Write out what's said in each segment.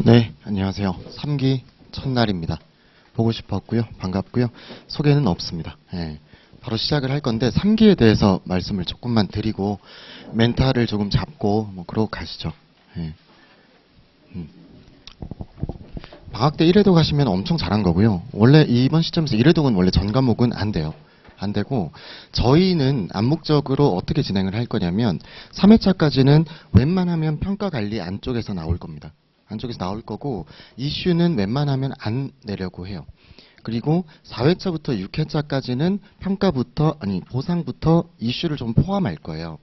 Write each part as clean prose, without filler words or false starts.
네, 안녕하세요. 3기 첫날입니다. 보고 싶었고요. 반갑고요. 소개는 없습니다. 예, 바로 시작을 할 건데 3기에 대해서 말씀을 조금만 드리고 멘탈을 조금 잡고 뭐 그러고 가시죠. 예. 방학 때 1회독 하시면 엄청 잘한 거고요. 원래 이번 시점에서 1회독은 원래 전 과목은 안 돼요. 안 되고 저희는 암묵적으로 어떻게 진행을 할 거냐면 3회차까지는 웬만하면 평가 관리 안쪽에서 나올 겁니다. 안쪽에서 나올 거고 이슈는 웬만하면 안 내려고 해요. 그리고 4회차부터 6회차까지는 평가부터 아니 보상부터 이슈를 좀 포함할 거예요.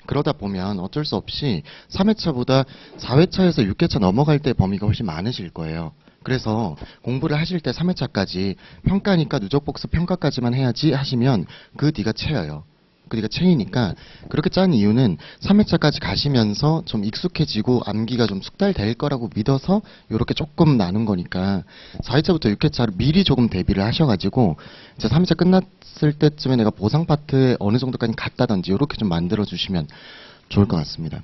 그러다 보면 어쩔 수 없이 3회차보다 4회차에서 6회차 넘어갈 때 범위가 훨씬 많으실 거예요. 그래서 공부를 하실 때 3회차까지 평가니까 누적복습 평가까지만 해야지 하시면 그 뒤가 채여요. 그 뒤가 채이니까 그렇게 짠 이유는 3회차까지 가시면서 좀 익숙해지고 암기가 좀 숙달될 거라고 믿어서 이렇게 조금 나눈 거니까 4회차부터 6회차를 미리 조금 대비를 하셔가지고 이제 3회차 끝났을 때쯤에 내가 보상 파트에 어느 정도까지 갔다든지 이렇게 좀 만들어 주시면 좋을 것 같습니다.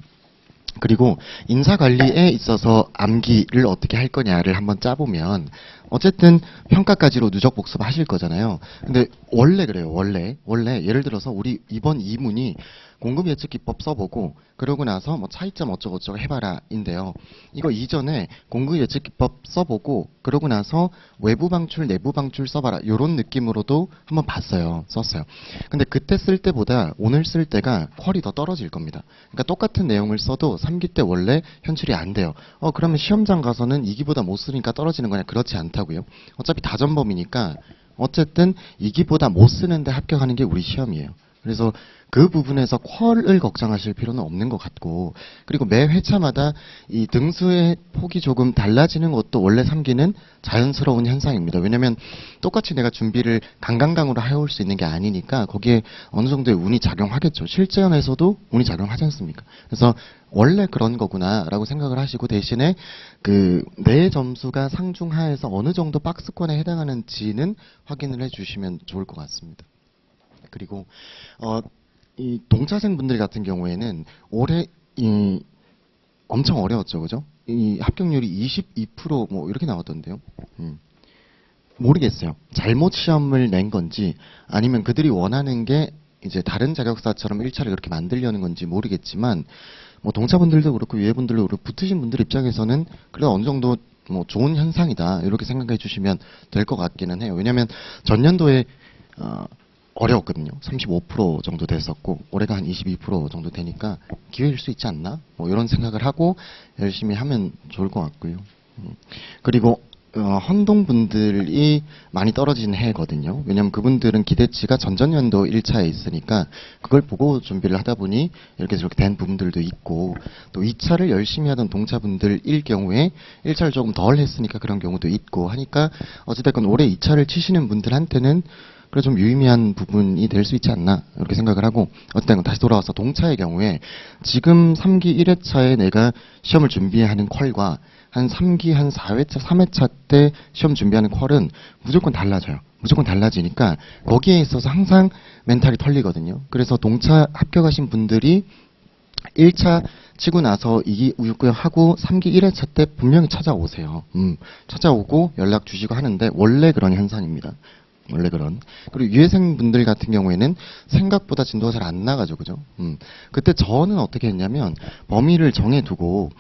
그리고 인사관리에 있어서 암기를 어떻게 할 거냐를 한번 짜보면 어쨌든 평가까지로 누적 복습 하실 거잖아요. 근데 원래 그래요. 원래 예를 들어서 우리 이번 2문이 공급 예측 기법 써보고 그러고 나서 뭐 차이점 어쩌고저쩌고 해봐라인데요. 이거 이전에 공급 예측 기법 써보고 그러고 나서 외부 방출 내부 방출 써봐라 이런 느낌으로도 한번 봤어요. 썼어요. 근데 그때 쓸 때보다 오늘 쓸 때가 퀄이 더 떨어질 겁니다. 그러니까 똑같은 내용을 써도 3기 때 원래 현출이 안 돼요. 그러면 시험장 가서는 2기보다 못 쓰니까 떨어지는 거냐? 그렇지 않다고요. 어차피 다전범이니까 어쨌든 2기보다 못 쓰는데 합격하는 게 우리 시험이에요. 그래서 그 부분에서 퀄을 걱정하실 필요는 없는 것 같고, 그리고 매 회차마다 이 등수의 폭이 조금 달라지는 것도 원래 3기는 자연스러운 현상입니다. 왜냐면 똑같이 내가 준비를 강강강으로 해올 수 있는 게 아니니까 거기에 어느 정도의 운이 작용하겠죠. 실전에서도 운이 작용하지 않습니까? 그래서 원래 그런 거구나라고 생각을 하시고 대신에 그 내 점수가 상중하에서 어느 정도 박스권에 해당하는지는 확인을 해주시면 좋을 것 같습니다. 그리고 이 동차생 분들 같은 경우에는 올해 엄청 어려웠죠, 그죠? 이 합격률이 22%뭐 이렇게 나왔던데요. 모르겠어요. 잘못 시험을 낸 건지 아니면 그들이 원하는 게 이제 다른 자격사처럼 1차를 그렇게 만들려는 건지 모르겠지만 뭐 동차분들도 그렇고 위회분들도 그렇고 붙으신 분들 입장에서는 그래도 어느 정도 뭐 좋은 현상이다 이렇게 생각해 주시면 될 것 같기는 해요. 왜냐하면 전년도에 어려웠거든요. 35% 정도 됐었고 올해가 한 22% 정도 되니까 기회일 수 있지 않나? 뭐 이런 생각을 하고 열심히 하면 좋을 것 같고요. 그리고 헌동분들이 많이 떨어진 해거든요. 왜냐하면 그분들은 기대치가 전전년도 1차에 있으니까 그걸 보고 준비를 하다 보니 이렇게 저렇게 된 부분들도 있고 또 2차를 열심히 하던 동차분들일 경우에 1차를 조금 덜 했으니까 그런 경우도 있고 하니까 어찌됐건 올해 2차를 치시는 분들한테는 그래 좀 유의미한 부분이 될 수 있지 않나 이렇게 생각을 하고 어쨌든 다시 돌아와서 동차의 경우에 지금 3기 1회차에 내가 시험을 준비하는 퀄과 한 3기 한 4회차 3회차 때 시험 준비하는 퀄은 무조건 달라져요. 무조건 달라지니까 거기에 있어서 항상 멘탈이 털리거든요. 그래서 동차 합격하신 분들이 1차 치고 나서 2기 우육구역 하고 3기 1회차 때 분명히 찾아오세요. 찾아오고 연락 주시고 하는데 원래 그런 현상입니다. 원래 그런. 그리고 유해생 분들 같은 경우에는 생각보다 진도가 잘 안 나가죠. 그죠? 그때 저는 어떻게 했냐면 범위를 정해두고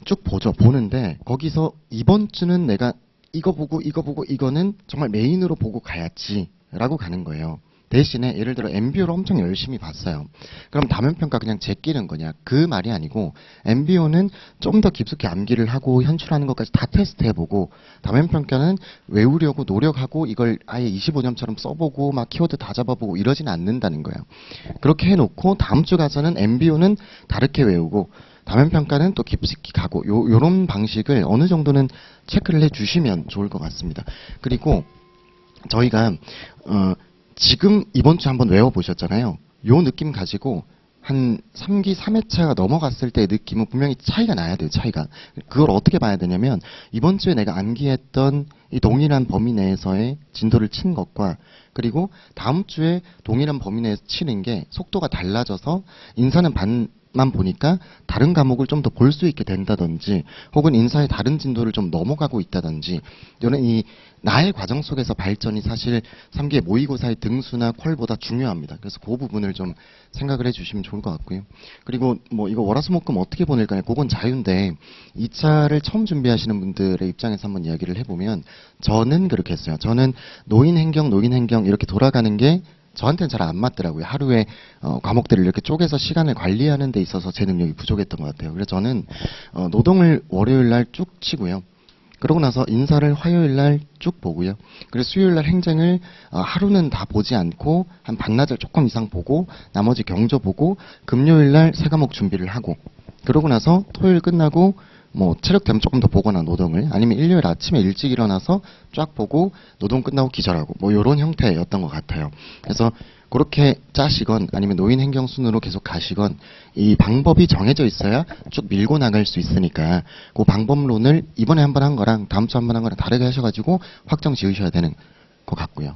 쭉 보죠. 보는데 거기서 이번 주는 내가 이거 보고 이거는 정말 메인으로 보고 가야지 라고 가는 거예요. 대신에 예를 들어 MBO를 엄청 열심히 봤어요. 그럼 다면평가 그냥 제끼는 거냐? 그 말이 아니고 MBO는 좀 더 깊숙이 암기를 하고 현출하는 것까지 다 테스트해보고 다면평가는 외우려고 노력하고 이걸 아예 25점처럼 써보고 막 키워드 다 잡아보고 이러진 않는다는 거예요. 그렇게 해놓고 다음 주 가서는 MBO는 다르게 외우고 다면평가는 또 깊숙이 가고 요런 방식을 어느 정도는 체크를 해주시면 좋을 것 같습니다. 그리고 저희가 지금 이번 주 한번 외워보셨잖아요. 요 느낌 가지고 한 3기 3회차가 넘어갔을 때의 느낌은 분명히 차이가 나야 돼요. 차이가. 그걸 어떻게 봐야 되냐면 이번 주에 내가 암기했던 이 동일한 범위 내에서의 진도를 친 것과 그리고 다음 주에 동일한 범위 내에서 치는 게 속도가 달라져서 인사는 만 보니까 다른 과목을 좀 더 볼 수 있게 된다든지 혹은 인사의 다른 진도를 좀 넘어가고 있다든지 이런 이 나의 과정 속에서 발전이 사실 3기의 모의고사의 등수나 퀄보다 중요합니다. 그래서 그 부분을 좀 생각을 해주시면 좋을 것 같고요. 그리고 뭐 이거 월화수목금 어떻게 보낼까요? 그건 자유인데 2차를 처음 준비하시는 분들의 입장에서 한번 이야기를 해보면 저는 그렇게 했어요. 저는 노인행경 이렇게 돌아가는 게 저한테는 잘 안 맞더라고요. 하루에 과목들을 이렇게 쪼개서 시간을 관리하는 데 있어서 제 능력이 부족했던 것 같아요. 그래서 저는 노동을 월요일 날 쭉 치고요. 그러고 나서 인사를 화요일 날 쭉 보고요. 그리고 수요일 날 행정을 하루는 다 보지 않고 한 반나절 조금 이상 보고 나머지 경조 보고 금요일 날 세 과목 준비를 하고 그러고 나서 토요일 끝나고 뭐 체력 되면 조금 더 보거나 노동을 아니면 일요일 아침에 일찍 일어나서 쫙 보고 노동 끝나고 기절하고 뭐 이런 형태였던 것 같아요. 그래서 그렇게 짜시건 아니면 노인 행정 순으로 계속 가시건 이 방법이 정해져 있어야 쭉 밀고 나갈 수 있으니까 그 방법론을 이번에 한 번 한 거랑 다음 주 한 번 한 거랑 다르게 하셔가지고 확정 지으셔야 되는 것 같고요.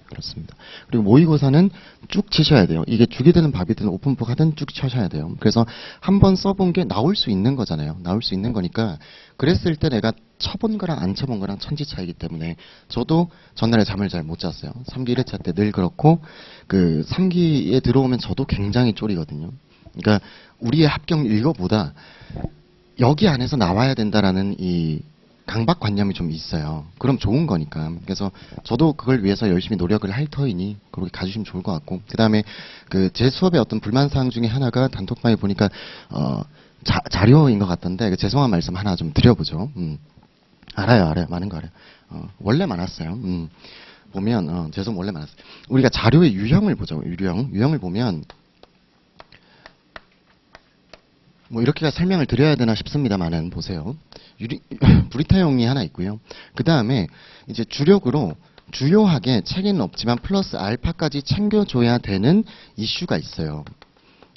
그렇습니다. 그리고 모의고사는 쭉 치셔야 돼요. 이게 죽이 되는 밥이 되는 오픈북 하든 쭉 쳐셔야 돼요. 그래서 한 번 써본 게 나올 수 있는 거잖아요. 나올 수 있는 거니까 그랬을 때 내가 쳐본 거랑 안 쳐본 거랑 천지 차이기 때문에 저도 전날에 잠을 잘 못 잤어요. 3기 1회차 때 늘 그렇고 그 3기에 들어오면 저도 굉장히 쫄이거든요. 그러니까 우리의 합격 일거보다 여기 안에서 나와야 된다라는 이 강박관념이 좀 있어요. 그럼 좋은 거니까. 그래서 저도 그걸 위해서 열심히 노력을 할 터이니 그렇게 가주시면 좋을 것 같고. 그 다음에 그 제 수업의 어떤 불만사항 중에 하나가 단톡방에 보니까 자료인 것 같던데 죄송한 말씀 하나 좀 드려보죠. 알아요. 많은 거 알아요. 원래 많았어요. 보면 원래 많았어요. 우리가 자료의 유형을 보죠. 유형을 보면 뭐 이렇게 설명을 드려야 되나 싶습니다만은 보세요. 브리타형이 하나 있고요. 그 다음에 이제 주력으로 주요하게 책에는 없지만 플러스 알파까지 챙겨줘야 되는 이슈가 있어요.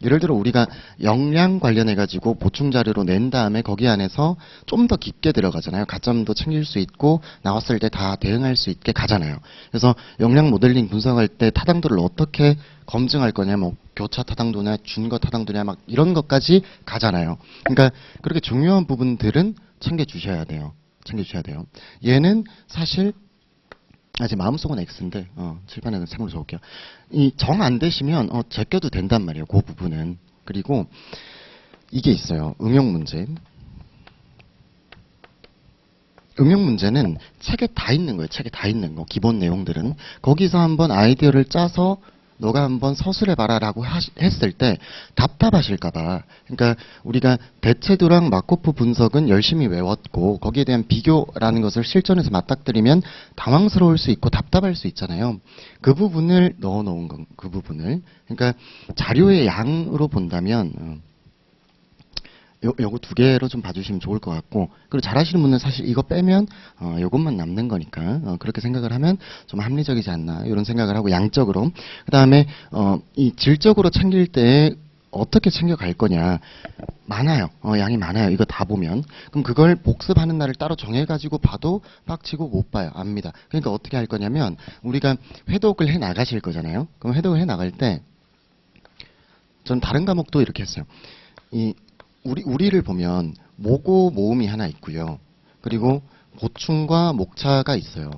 예를 들어 우리가 역량 관련해 가지고 보충 자료로 낸 다음에 거기 안에서 좀 더 깊게 들어가잖아요. 가점도 챙길 수 있고 나왔을 때 다 대응할 수 있게 가잖아요. 그래서 역량 모델링 분석할 때 타당도를 어떻게 검증할 거냐, 뭐 교차 타당도냐, 준거 타당도냐, 막 이런 것까지 가잖아요. 그러니까 그렇게 중요한 부분들은 챙겨주셔야 돼요. 얘는 사실 제 마음속은 X인데 칠판에는 3으로 적을게요. 이 정 안 되시면 제껴도 된단 말이에요. 그 부분은. 그리고 이게 있어요. 응용 문제. 응용 문제는 책에 다 있는 거예요. 책에 다 있는 거. 기본 내용들은. 거기서 한번 아이디어를 짜서 너가 한번 서술해봐라 라고 했을 때 답답하실까봐. 그러니까 우리가 대체도랑 마코프 분석은 열심히 외웠고 거기에 대한 비교라는 것을 실전에서 맞닥뜨리면 당황스러울 수 있고 답답할 수 있잖아요. 그 부분을 넣어놓은 건 그 부분을. 그러니까 자료의 양으로 본다면 요거 두 개로 좀 봐주시면 좋을 것 같고, 그리고 잘하시는 분은 사실 이거 빼면 요것만 남는 거니까 그렇게 생각을 하면 좀 합리적이지 않나 이런 생각을 하고 양적으로. 그 다음에 이 질적으로 챙길 때 어떻게 챙겨갈 거냐. 많아요. 양이 많아요. 이거 다 보면. 그럼 그걸 복습하는 날을 따로 정해가지고 봐도 빡치고 못 봐요. 압니다. 그러니까 어떻게 할 거냐면 우리가 회독을 해 나가실 거잖아요. 그럼 회독을 해 나갈 때 전 다른 과목도 이렇게 했어요. 우리를 보면 모고 모음이 하나 있고요. 그리고 보충과 목차가 있어요.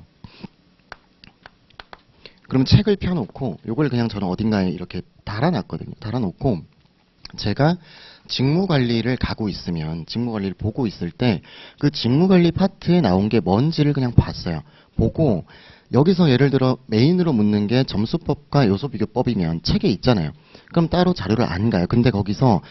그럼 책을 펴놓고 요걸 그냥 저는 어딘가에 이렇게 달아놨거든요. 달아놓고 제가 직무관리를 가고 있으면 직무관리를 보고 있을 때 그 직무관리 파트에 나온 게 뭔지를 그냥 봤어요. 보고 여기서 예를 들어 메인으로 묻는 게 점수법과 요소비교법이면 책에 있잖아요. 그럼 따로 자료를 안 가요. 근데 거기서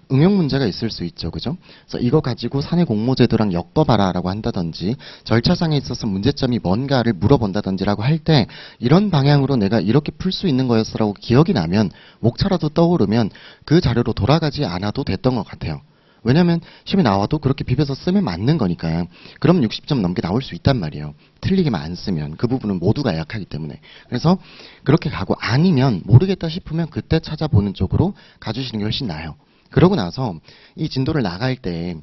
응용 문제가 있을 수 있죠. 그죠? 그래서 이거 가지고 사내 공모제도랑 엮어봐라 라고 한다든지 절차상에 있어서 문제점이 뭔가를 물어본다든지라고 할 때 이런 방향으로 내가 이렇게 풀 수 있는 거였어라고 기억이 나면 목차라도 떠오르면 그 자료로 돌아가지 않아도 됐던 것 같아요. 왜냐하면 시험에 나와도 그렇게 비벼서 쓰면 맞는 거니까. 그럼 60점 넘게 나올 수 있단 말이에요. 틀리기만 안 쓰면. 그 부분은 모두가 약하기 때문에. 그래서 그렇게 가고 아니면 모르겠다 싶으면 그때 찾아보는 쪽으로 가주시는 게 훨씬 나아요. 그러고 나서 이 진도를 나갈 때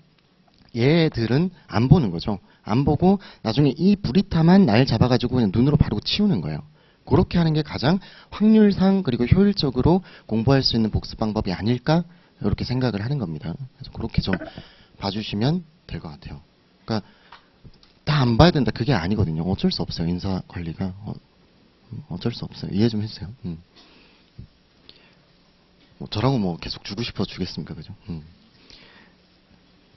얘들은 안 보는 거죠. 안 보고 나중에 이 브리타만 날 잡아가지고 그냥 눈으로 바로 치우는 거예요. 그렇게 하는 게 가장 확률상 그리고 효율적으로 공부할 수 있는 복습 방법이 아닐까 이렇게 생각을 하는 겁니다. 그래서 그렇게 좀 봐주시면 될 것 같아요. 그러니까 다 안 봐야 된다 그게 아니거든요. 어쩔 수 없어요. 인사 관리가 어쩔 수 없어요. 이해 좀 해주세요. 뭐 저라고 뭐 계속 주고 싶어 주겠습니까, 그죠?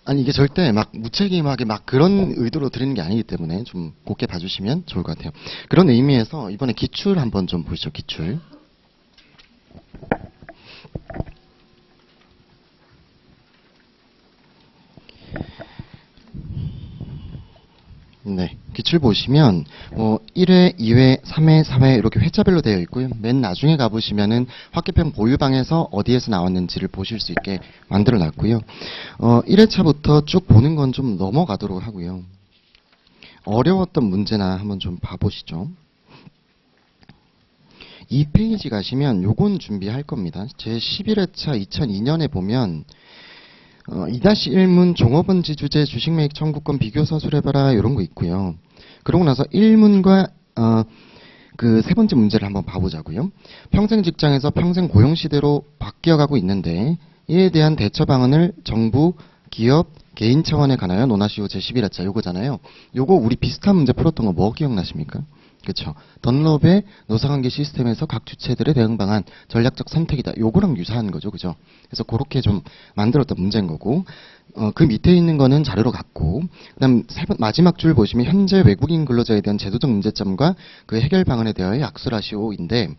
아니 이게 절대 막 무책임하게 막 그런 의도로 드리는 게 아니기 때문에 좀 곱게 봐주시면 좋을 것 같아요. 그런 의미에서 이번에 기출 한번 좀 보시죠. 기출. 네, 기출 보시면 1회, 2회, 3회, 4회 이렇게 회차별로 되어 있고요. 맨 나중에 가보시면은 확계평 보유방에서 어디에서 나왔는지를 보실 수 있게 만들어 놨고요. 1회차부터 쭉 보는 건 좀 넘어가도록 하고요. 어려웠던 문제나 한번 좀 봐보시죠. 2페이지 가시면 요건 준비할 겁니다. 제 11회차 2002년에 보면 2-1문 종업원 지주제 주식매입 청구권 비교 서술해봐라 이런 거 있고요. 그러고 나서 1문과 그 세 번째 문제를 한번 봐보자고요. 평생 직장에서 평생 고용 시대로 바뀌어가고 있는데 이에 대한 대처 방안을 정부, 기업, 개인 차원에 관하여 논하시오 제 11회차 요거잖아요. 요거 우리 비슷한 문제 풀었던 거 뭐 기억나십니까? 그렇죠. 던롭의 노사관계 시스템에서 각 주체들의 대응 방안, 전략적 선택이다. 요거랑 유사한 거죠. 그죠? 그래서 그렇게 좀 만들었던 문제인 거고, 그 밑에 있는 거는 자료로 갖고, 그 다음 마지막 줄 보시면 현재 외국인 근로자에 대한 제도적 문제점과 그 해결 방안에 대하여 약술하시오인데,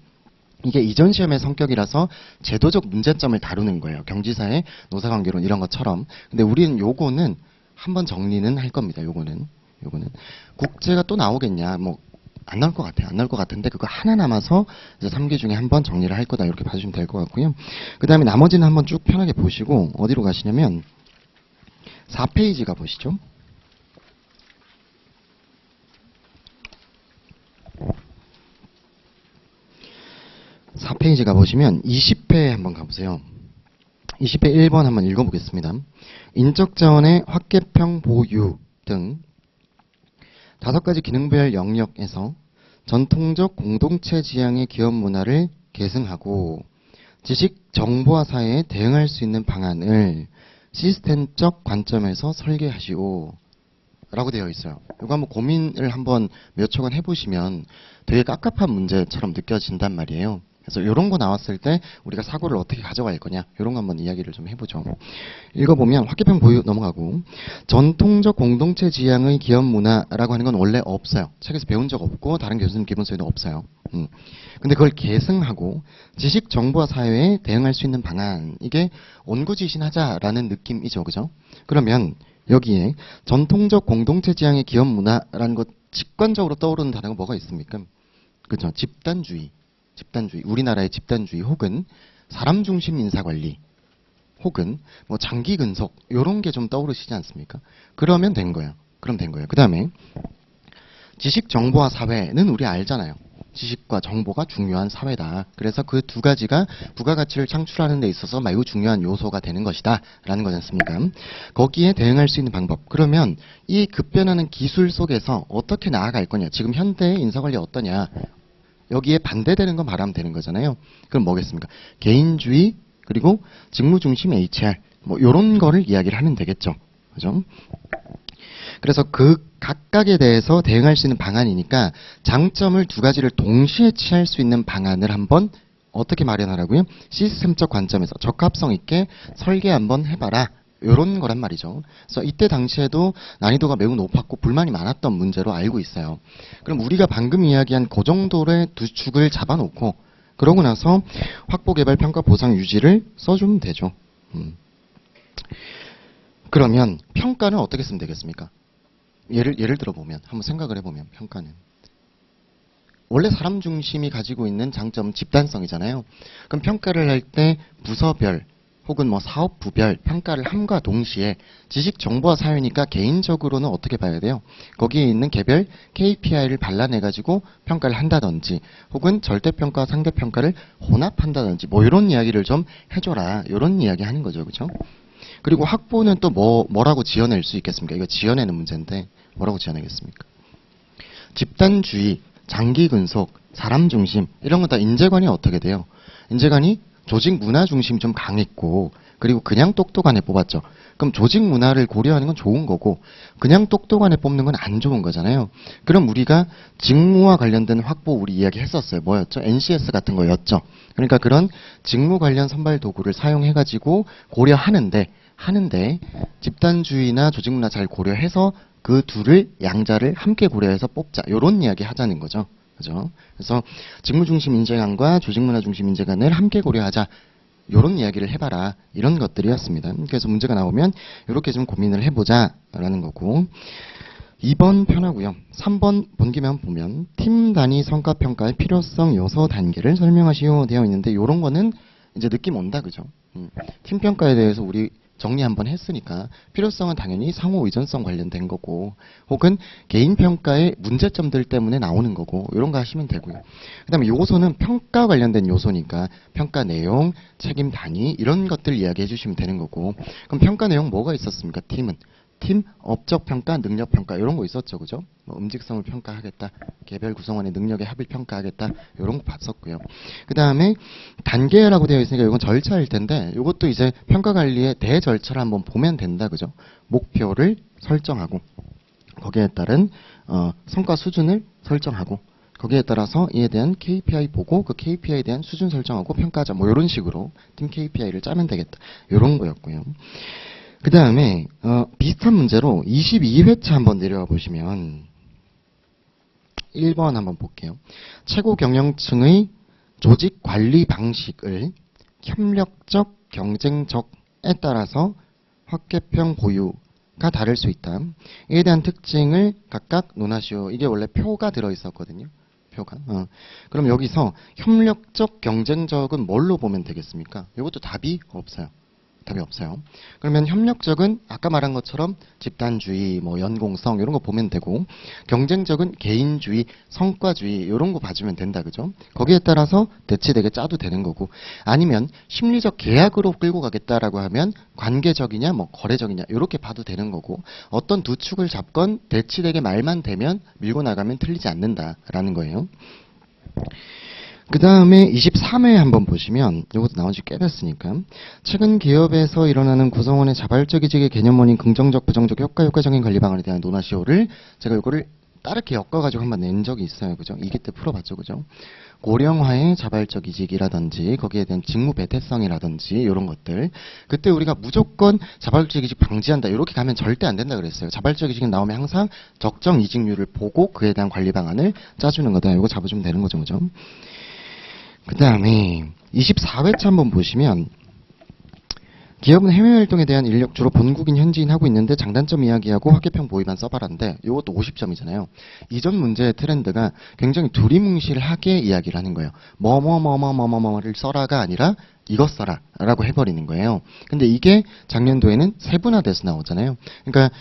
이게 이전 시험의 성격이라서 제도적 문제점을 다루는 거예요. 경지사의 노사관계론 이런 것처럼. 근데 우리는 요거는 한번 정리는 할 겁니다. 요거는. 국제가 또 나오겠냐. 뭐, 안 나올 것 같아요. 안 나올 것 같은데 그거 하나 남아서 이제 3개 중에 한 번 정리를 할 거다 이렇게 봐주시면 될 것 같고요. 그 다음에 나머지는 한번 쭉 편하게 보시고 어디로 가시냐면 4페이지 가보시죠. (4페이지) 가보시면 20회 한번 가보세요. 20회 1번 한번 읽어보겠습니다. 인적자원의 확계평 보유 등 5가지 기능별 영역에서 전통적 공동체 지향의 기업 문화를 계승하고 지식 정보화 사회에 대응할 수 있는 방안을 시스템적 관점에서 설계하시오 라고 되어 있어요. 이거 한번 고민을 한번 몇 초간 해보시면 되게 깝깝한 문제처럼 느껴진단 말이에요. 그래서 이런 거 나왔을 때 우리가 사고를 어떻게 가져갈 거냐 이런 거 한번 이야기를 좀 해보죠. 읽어보면 확계평 보유 넘어가고 전통적 공동체 지향의 기업 문화라고 하는 건 원래 없어요. 책에서 배운 적 없고 다른 교수님 기본서에도 없어요. 근데 그걸 계승하고 지식 정보화 사회에 대응할 수 있는 방안 이게 온구지신하자라는 느낌이죠. 그죠? 그러면 여기에 전통적 공동체 지향의 기업 문화라는 것 직관적으로 떠오르는 단어가 뭐가 있습니까? 그죠? 집단주의. 우리나라의 집단주의 혹은 사람 중심 인사관리 혹은 뭐 장기 근속 이런 게 좀 떠오르시지 않습니까? 그러면 된 거예요. 그 다음에 지식 정보화 사회는 우리 알잖아요. 지식과 정보가 중요한 사회다. 그래서 그 두 가지가 부가가치를 창출하는 데 있어서 매우 중요한 요소가 되는 것이다. 라는 거지 않습니까? 거기에 대응할 수 있는 방법. 그러면 이 급변하는 기술 속에서 어떻게 나아갈 거냐. 지금 현대의 인사관리 어떠냐. 여기에 반대되는 거 말하면 되는 거잖아요. 그럼 뭐겠습니까? 개인주의 그리고 직무중심 HR 뭐 이런 거를 이야기를 하면 되겠죠. 그죠? 그래서 그 각각에 대해서 대응할 수 있는 방안이니까 장점을 두 가지를 동시에 취할 수 있는 방안을 한번 어떻게 마련하라고요? 시스템적 관점에서 적합성 있게 설계 한번 해봐라. 이런 거란 말이죠. 그래서 이때 당시에도 난이도가 매우 높았고 불만이 많았던 문제로 알고 있어요. 그럼 우리가 방금 이야기한 그 정도의 두 축을 잡아놓고 그러고 나서 확보, 개발, 평가, 보상, 유지를 써주면 되죠. 그러면 평가는 어떻게 쓰면 되겠습니까? 예를 들어보면 한번 생각을 해보면 평가는 원래 사람 중심이 가지고 있는 장점은 집단성이잖아요. 그럼 평가를 할 때 부서별 혹은 뭐 사업부별 평가를 함과 동시에 지식 정보화 사회니까 개인적으로는 어떻게 봐야 돼요? 거기에 있는 개별 KPI를 발라내가지고 평가를 한다든지 혹은 절대평가와 상대평가를 혼합한다든지 뭐 이런 이야기를 좀 해줘라. 이런 이야기 하는 거죠. 그죠? 그리고 확보는 또 뭐라고 지어낼 수 있겠습니까? 이거 지어내는 문제인데 뭐라고 지어내겠습니까? 집단주의, 장기근속, 사람 중심 이런 건 다 인재관이 어떻게 돼요? 인재관이 조직 문화 중심이 좀 강했고 그리고 그냥 똑똑한 애 뽑았죠. 그럼 조직 문화를 고려하는 건 좋은 거고 그냥 똑똑한 애 뽑는 건 안 좋은 거잖아요. 그럼 우리가 직무와 관련된 확보 우리 이야기 했었어요. 뭐였죠? NCS 같은 거였죠. 그러니까 그런 직무 관련 선발 도구를 사용해가지고 고려하는데 집단주의나 조직 문화 잘 고려해서 그 둘을 양자를 함께 고려해서 뽑자. 요런 이야기 하자는 거죠. 그죠? 그래서 직무 중심 인재관과 조직 문화 중심 인재관을 함께 고려하자. 요런 이야기를 해봐라. 이런 것들이었습니다. 그래서 문제가 나오면 이렇게 좀 고민을 해보자 라는 거고 2번 편하고요. 3번 본 김에 한번 보면 팀 단위 성과평가의 필요성 요소 단계를 설명하시오 되어 있는데 요런 거는 이제 느낌 온다. 그죠? 팀 평가에 대해서 우리 정리 한번 했으니까 필요성은 당연히 상호 의존성 관련된 거고 혹은 개인 평가의 문제점들 때문에 나오는 거고 이런 거 하시면 되고요. 그 다음에 요소는 평가 관련된 요소니까 평가 내용, 책임 단위 이런 것들 이야기해 주시면 되는 거고 그럼 평가 내용 뭐가 있었습니까? 팀, 업적 평가, 능력 평가 이런 거 있었죠. 그죠? 뭐 음직성을 평가하겠다. 개별 구성원의 능력의 합을 평가하겠다. 이런 거 봤었고요. 그 다음에 단계라고 되어 있으니까 이건 절차일 텐데 이것도 이제 평가 관리의 대절차를 한번 보면 된다. 그죠? 목표를 설정하고 거기에 따른 성과 수준을 설정하고 거기에 따라서 이에 대한 KPI 보고 그 KPI에 대한 수준 설정하고 평가하자. 뭐 이런 식으로 팀 KPI를 짜면 되겠다. 이런 거였고요. 그 다음에 비슷한 문제로 22회차 한번 내려와 보시면 1번 한번 볼게요. 최고 경영층의 조직 관리 방식을 협력적, 경쟁적에 따라서 확계평 보유가 다를 수 있다. 이에 대한 특징을 각각 논하시오. 이게 원래 표가 들어있었거든요. 표가. 그럼 여기서 협력적, 경쟁적은 뭘로 보면 되겠습니까? 이것도 답이 없어요. 답이 없어요. 그러면 협력적은 아까 말한 것처럼 집단주의, 뭐 연공성 이런 거 보면 되고 경쟁적은 개인주의, 성과주의 이런 거 봐주면 된다. 그죠? 거기에 따라서 대치되게 짜도 되는 거고 아니면 심리적 계약으로 끌고 가겠다라고 하면 관계적이냐 뭐 거래적이냐 이렇게 봐도 되는 거고 어떤 두 축을 잡건 대치되게 말만 되면 밀고 나가면 틀리지 않는다라는 거예요. 그 다음에 23회 한번 보시면 이것도 나온 지 꽤 됐으니까 최근 기업에서 일어나는 구성원의 자발적 이직의 개념원인 긍정적, 부정적, 효과적인 관리 방안에 대한 논하시오를 제가 이거를 따르게 엮어가지고 한번 낸 적이 있어요. 그죠? 2기 때 풀어봤죠. 그죠? 고령화의 자발적 이직이라든지 거기에 대한 직무 배태성이라든지 이런 것들 그때 우리가 무조건 자발적 이직 방지한다 이렇게 가면 절대 안 된다 그랬어요. 자발적 이직은 나오면 항상 적정 이직률을 보고 그에 대한 관리 방안을 짜주는 거다. 이거 잡아주면 되는 거죠. 그죠? 그 다음에 24회차 한번 보시면 기업은 해외활동에 대한 인력 주로 본국인 현지인 하고 있는데 장단점 이야기하고 확계평 보이만 써봐라인데 이것도 50점이잖아요. 이전 문제의 트렌드가 굉장히 두리뭉실하게 이야기를 하는 거예요. 뭐를 써라가 아니라 이것 써라 라고 해버리는 거예요. 근데 이게 작년도에는 세분화돼서 나오잖아요. 그러니까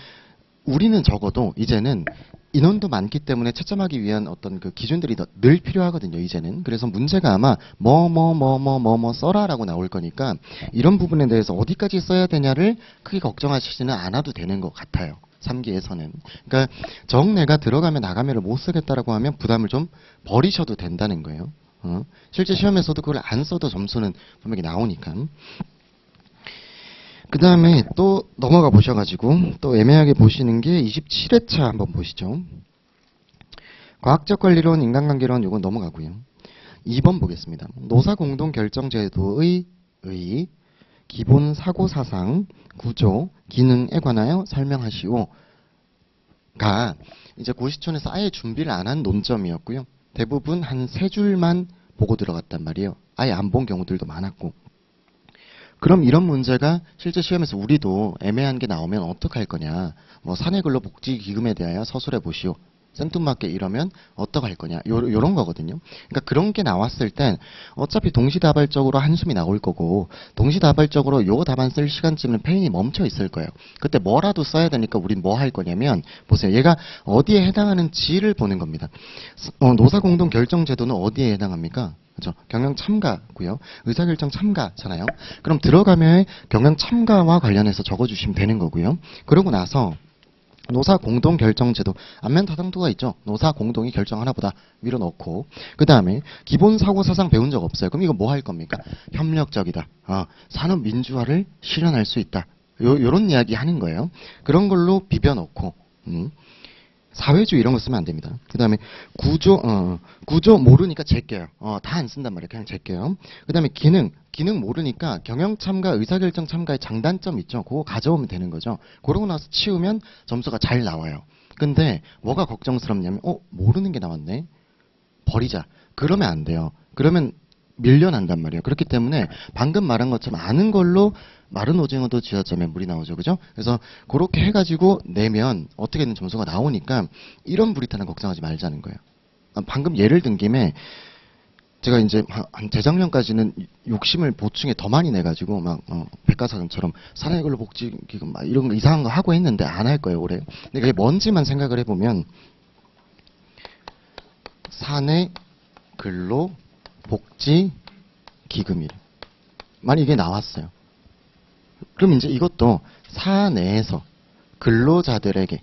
우리는 적어도 이제는 인원도 많기 때문에 채점하기 위한 어떤 그 기준들이 늘 필요하거든요, 이제는. 그래서 문제가 아마 써라라고 나올 거니까 이런 부분에 대해서 어디까지 써야 되냐를 크게 걱정하시지는 않아도 되는 것 같아요. 3기에서는. 그러니까 정내가 들어가면 나가면을 못 쓰겠다라고 하면 부담을 좀 버리셔도 된다는 거예요. 실제 시험에서도 그걸 안 써도 점수는 분명히 나오니까. 그 다음에 또 넘어가 보셔가지고 또 애매하게 보시는 게 27회차 한번 보시죠. 과학적 관리론, 인간관계론 이건 넘어가고요. 2번 보겠습니다. 노사공동결정제도의 기본 사고사상, 구조, 기능에 관하여 설명하시오가 이제 고시촌에서 아예 준비를 안 한 논점이었고요. 대부분 한 3줄만 보고 들어갔단 말이에요. 아예 안 본 경우들도 많았고. 그럼 이런 문제가 실제 시험에서 우리도 애매한 게 나오면 어떡할 거냐. 뭐 사내근로복지기금에 대하여 서술해 보시오. 생뚱맞게 이러면 어떡할 거냐. 요런 거거든요. 그러니까 그런 게 나왔을 땐 어차피 동시다발적으로 한숨이 나올 거고 동시다발적으로 요 답안 쓸 시간쯤은 페인이 멈춰 있을 거예요. 그때 뭐라도 써야 되니까 우린 뭐 할 거냐면 보세요. 얘가 어디에 해당하는지를 보는 겁니다. 노사공동결정제도는 어디에 해당합니까? 그렇죠. 경영 참가고요. 의사결정 참가잖아요. 그럼 들어가면 경영 참가와 관련해서 적어주시면 되는 거고요. 그러고 나서 노사 공동 결정 제도. 안면 타당도가 있죠. 노사 공동이 결정하나 보다 밀어넣고. 그 다음에 기본 사고 사상 배운 적 없어요. 그럼 이거 뭐 할 겁니까? 협력적이다. 산업 민주화를 실현할 수 있다. 요런 이야기 하는 거예요. 그런 걸로 비벼넣고. 사회주의 이런 거 쓰면 안 됩니다. 그 다음에 구조 모르니까 제껴요. 다 안 쓴단 말이에요. 그냥 제껴요. 그 다음에 기능 모르니까 경영 참가, 의사결정 참가의 장단점 있죠. 그거 가져오면 되는 거죠. 그러고 나서 치우면 점수가 잘 나와요. 근데 뭐가 걱정스럽냐면, 모르는 게 나왔네. 버리자. 그러면 안 돼요. 그러면 밀려난단 말이에요. 그렇기 때문에 방금 말한 것처럼 아는 걸로 마른 오징어도 쥐어짜면 물이 나오죠. 그죠? 그래서 그렇게 해가지고 내면 어떻게든 점수가 나오니까 이런 브리타는 걱정하지 말자는 거예요. 방금 예를 든 김에 제가 이제 한 재작년까지는 욕심을 보충에 더 많이 내가지고 막 백과사전처럼 사내근로복지기금 막 이런 거 이상한 거 하고 했는데 안 할 거예요 올해. 근데 그게 뭔지만 생각을 해보면 사내근로복지기금이래. 만약 이게 나왔어요. 그럼 이제 이것도 사내에서 근로자들에게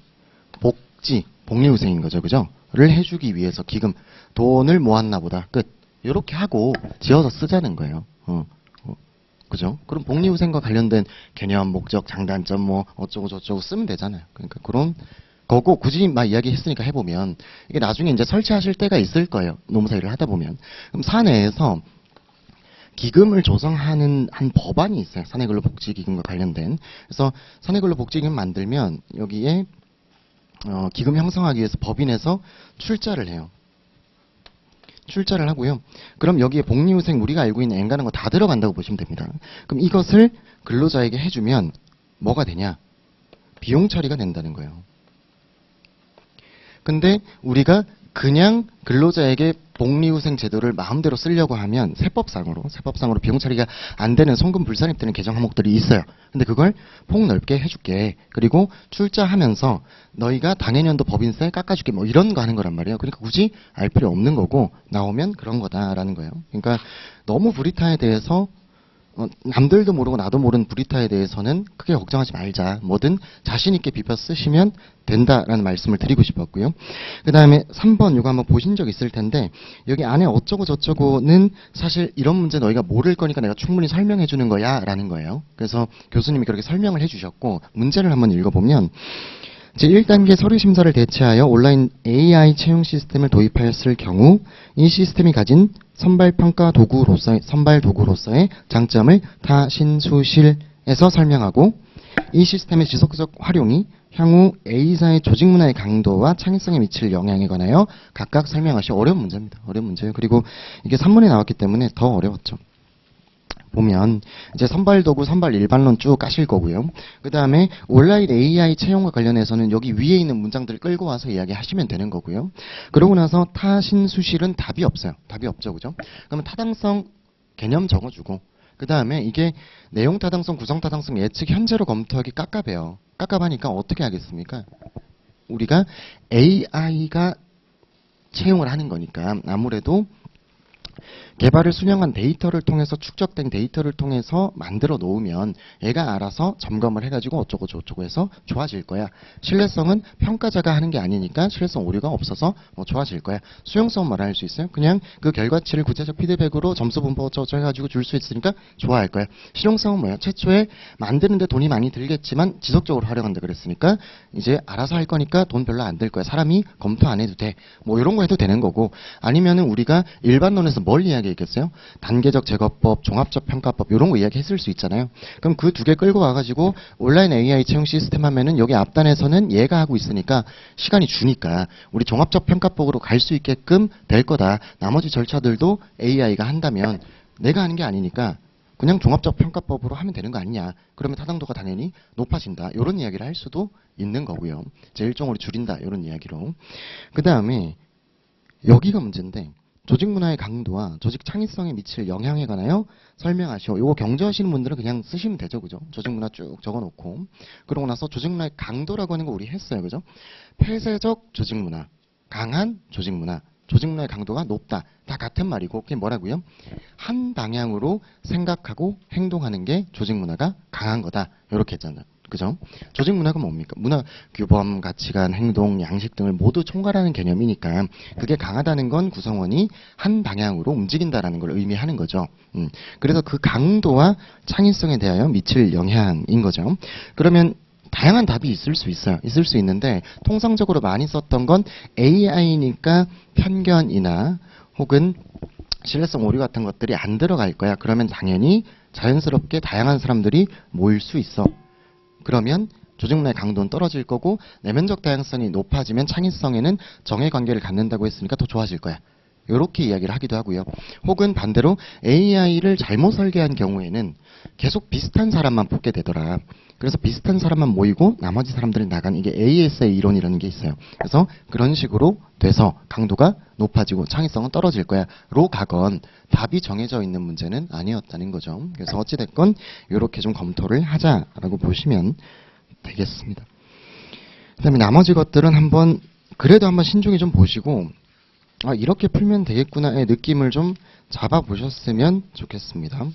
복리후생인 거죠. 그죠? 를 해주기 위해서 기금, 돈을 모았나 보다. 끝. 이렇게 하고 지어서 쓰자는 거예요. 그죠? 그럼 복리후생과 관련된 개념, 목적, 장단점 뭐 어쩌고 저쩌고 쓰면 되잖아요. 그러니까 그런 거고 굳이 막 이야기 했으니까 해보면 이게 나중에 이제 설치하실 때가 있을 거예요. 노무사 일을 하다 보면. 그럼 사내에서 기금을 조성하는 한 법안이 있어요. 사내근로복지기금과 관련된. 그래서 사내근로복지기금 만들면 여기에 기금 형성하기 위해서 법인에서 출자를 해요. 출자를 하고요. 그럼 여기에 복리후생 우리가 알고 있는 엔가는 거 다 들어간다고 보시면 됩니다. 그럼 이것을 근로자에게 해주면 뭐가 되냐? 비용 처리가 된다는 거예요. 근데 우리가 그냥 근로자에게 복리후생 제도를 마음대로 쓰려고 하면 세법상으로 비용 처리가 안 되는 송금 불산입되는 개정 항목들이 있어요. 근데 그걸 폭넓게 해줄게. 그리고 출자하면서 너희가 당해년도 법인세 깎아줄게. 뭐 이런 거 하는 거란 말이에요. 그러니까 굳이 알 필요 없는 거고 나오면 그런 거다라는 거예요. 그러니까 너무 브리타에 대해서 남들도 모르고 나도 모르는 브리타에 대해서는 크게 걱정하지 말자. 뭐든 자신 있게 비벼 쓰시면 된다라는 말씀을 드리고 싶었고요. 그 다음에 3번 이거 한번 보신 적 있을 텐데 여기 안에 어쩌고 저쩌고는 사실 이런 문제 너희가 모를 거니까 내가 충분히 설명해 주는 거야 라는 거예요. 그래서 교수님이 그렇게 설명을 해 주셨고 문제를 한번 읽어보면 제1단계 서류심사를 대체하여 온라인 AI 채용 시스템을 도입하였을 경우 이 시스템이 가진 선발 도구로서의 장점을 타신수실에서 설명하고 이 시스템의 지속적 활용이 향후 A사의 조직 문화의 강도와 창의성에 미칠 영향에 관하여 각각 설명하시오. 어려운 문제입니다. 어려운 문제예요. 그리고 이게 3문에 나왔기 때문에 더 어려웠죠. 보면 이제 선발도구, 선발 일반론 쭉 까실 거고요. 그 다음에 온라인 AI 채용과 관련해서는 여기 위에 있는 문장들을 끌고 와서 이야기하시면 되는 거고요. 그러고 나서 타신수실은 답이 없어요. 답이 없죠, 그죠? 그러면 타당성 개념 적어주고 그 다음에 이게 내용 타당성, 구성 타당성 예측 현재로 검토하기 깝깝해요. 깝깝하니까 어떻게 하겠습니까? 우리가 AI가 채용을 하는 거니까 아무래도 개발을 수령한 데이터를 통해서 축적된 데이터를 통해서 만들어 놓으면 얘가 알아서 점검을 해가지고 어쩌고 저쩌고 해서 좋아질 거야. 신뢰성은 평가자가 하는 게 아니니까 신뢰성 오류가 없어서 좋아질 거야. 수용성은 뭐라 할 수 있어요? 그냥 그 결과치를 구체적 피드백으로 점수 분포 어쩌고 해가지고 줄 수 있으니까 좋아할 거야. 실용성은 뭐야? 최초에 만드는데 돈이 많이 들겠지만 지속적으로 활용한다 그랬으니까 이제 알아서 할 거니까 돈 별로 안 들 거야. 사람이 검토 안 해도 돼. 뭐 이런 거 해도 되는 거고 아니면은 우리가 일반론에서 뭘 이야기했겠어요? 단계적 제거법, 종합적 평가법 이런 거 이야기했을 수 있잖아요. 그럼 그 두 개 끌고 와가지고 온라인 AI 채용 시스템 하면은 여기 앞단에서는 얘가 하고 있으니까 시간이 주니까 우리 종합적 평가법으로 갈 수 있게끔 될 거다. 나머지 절차들도 AI가 한다면 내가 하는 게 아니니까 그냥 종합적 평가법으로 하면 되는 거 아니냐. 그러면 타당도가 당연히 높아진다. 이런 이야기를 할 수도 있는 거고요. 이제 일종으로 줄인다. 이런 이야기로. 그 다음에 여기가 문제인데 조직 문화의 강도와 조직 창의성에 미칠 영향에 관하여 설명하시오. 이거 경주하시는 분들은 그냥 쓰시면 되죠. 그죠? 조직 문화 쭉 적어놓고. 그러고 나서 조직 문화의 강도라고 하는 거 우리 했어요. 그죠? 폐쇄적 조직 문화, 강한 조직 문화, 조직 문화의 강도가 높다. 다 같은 말이고 그게 뭐라고요? 한 방향으로 생각하고 행동하는 게 조직 문화가 강한 거다. 이렇게 했잖아요. 그죠? 조직 문화가 뭡니까? 문화, 규범, 가치관, 행동, 양식 등을 모두 총괄하는 개념이니까 그게 강하다는 건 구성원이 한 방향으로 움직인다라는 걸 의미하는 거죠. 그래서 그 강도와 창의성에 대하여 미칠 영향인 거죠. 그러면 다양한 답이 있을 수 있어요. 있을 수 있는데 통상적으로 많이 썼던 건 AI니까 편견이나 혹은 신뢰성 오류 같은 것들이 안 들어갈 거야. 그러면 당연히 자연스럽게 다양한 사람들이 모일 수 있어. 그러면 조직 문화의 강도는 떨어질 거고 내면적 다양성이 높아지면 창의성에는 정의 관계를 갖는다고 했으니까 더 좋아질 거야. 이렇게 이야기를 하기도 하고요. 혹은 반대로 AI를 잘못 설계한 경우에는 계속 비슷한 사람만 뽑게 되더라. 그래서 비슷한 사람만 모이고 나머지 사람들이 나간 이게 AS의 이론이라는 게 있어요. 그래서 그런 식으로 돼서 강도가 높아지고 창의성은 떨어질 거야. 로 가건 답이 정해져 있는 문제는 아니었다는 거죠. 그래서 어찌됐건 이렇게 좀 검토를 하자라고 보시면 되겠습니다. 그 다음에 나머지 것들은 그래도 한번 신중히 좀 보시고 이렇게 풀면 되겠구나의 느낌을 좀 잡아보셨으면 좋겠습니다.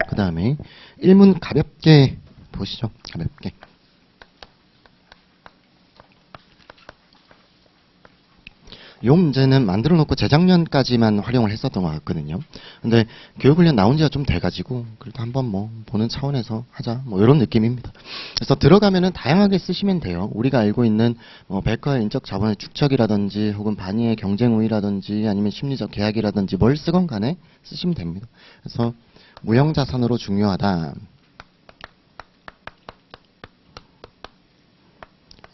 그 다음에 1문 가볍게 보시죠. 가볍게. 이 문제는 만들어 놓고 재작년까지만 활용을 했었던 것 같거든요. 근데 교육훈련 나온 지가 좀 돼가지고 그래도 한번 보는 차원에서 하자 이런 느낌입니다. 그래서 들어가면은 다양하게 쓰시면 돼요. 우리가 알고 있는 벨커의 인적 자본의 축적이라든지 혹은 반의의 경쟁 우위라든지 아니면 심리적 계약이라든지 뭘 쓰건 간에 쓰시면 됩니다. 그래서 무형자산으로 중요하다.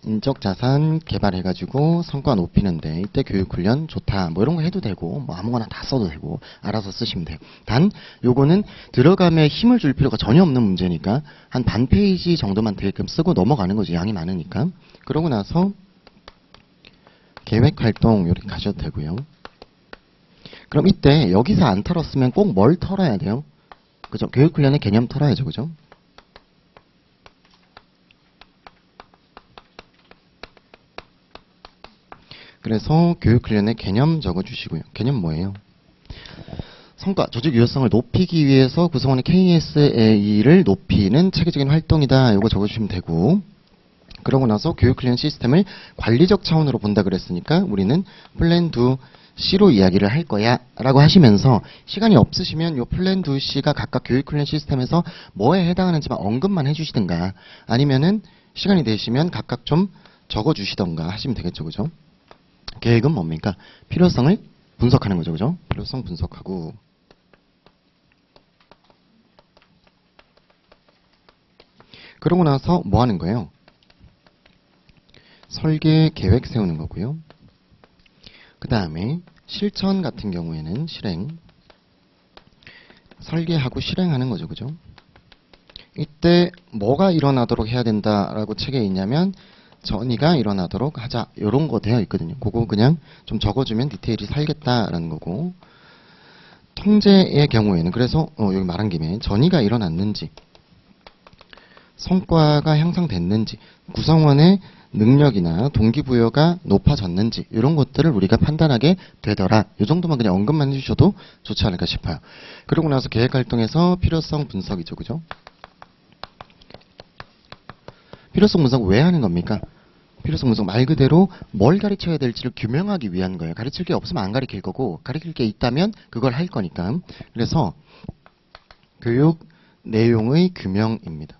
인적자산 개발해가지고 성과 높이는데 이때 교육훈련 좋다. 이런 거 해도 되고 아무거나 다 써도 되고 알아서 쓰시면 돼요. 단 요거는 들어가면 힘을 줄 필요가 전혀 없는 문제니까 한 반 페이지 정도만 되게끔 쓰고 넘어가는 거죠. 양이 많으니까. 그러고 나서 계획활동 이렇게 가셔도 되고요. 그럼 이때 여기서 안 털었으면 꼭 뭘 털어야 돼요? 그죠? 교육훈련의 개념 털어야죠. 그죠? 그래서 교육훈련의 개념 적어주시고요. 개념 뭐예요? 성과, 조직 유효성을 높이기 위해서 구성원의 KSA를 높이는 체계적인 활동이다. 이거 적어주시면 되고 그러고 나서 교육훈련 시스템을 관리적 차원으로 본다 그랬으니까 우리는 플랜 2C로 이야기를 할 거야 라고 하시면서 시간이 없으시면 요 플랜 2C가 각각 교육훈련 시스템에서 뭐에 해당하는지만 언급만 해주시든가 아니면은 시간이 되시면 각각 좀 적어주시던가 하시면 되겠죠. 그죠? 계획은 뭡니까? 필요성을 분석하는 거죠. 그죠? 필요성 분석하고 그러고 나서 뭐 하는 거예요? 설계, 계획 세우는 거고요. 그 다음에 실천 같은 경우에는 실행 설계하고 실행하는 거죠. 그죠? 이때 뭐가 일어나도록 해야 된다라고 책에 있냐면 전이가 일어나도록 하자 이런 거 되어 있거든요. 그거 그냥 좀 적어주면 디테일이 살겠다라는 거고 통제의 경우에는 그래서 여기 말한 김에 전이가 일어났는지 성과가 향상됐는지 구성원의 능력이나 동기부여가 높아졌는지 이런 것들을 우리가 판단하게 되더라. 이 정도만 그냥 언급만 해주셔도 좋지 않을까 싶어요. 그러고 나서 계획활동에서 필요성 분석이죠. 그죠? 필요성 분석 왜 하는 겁니까? 필요성 분석 말 그대로 뭘 가르쳐야 될지를 규명하기 위한 거예요. 가르칠 게 없으면 안 가르칠 거고 가르칠 게 있다면 그걸 할 거니까. 그래서 교육 내용의 규명입니다.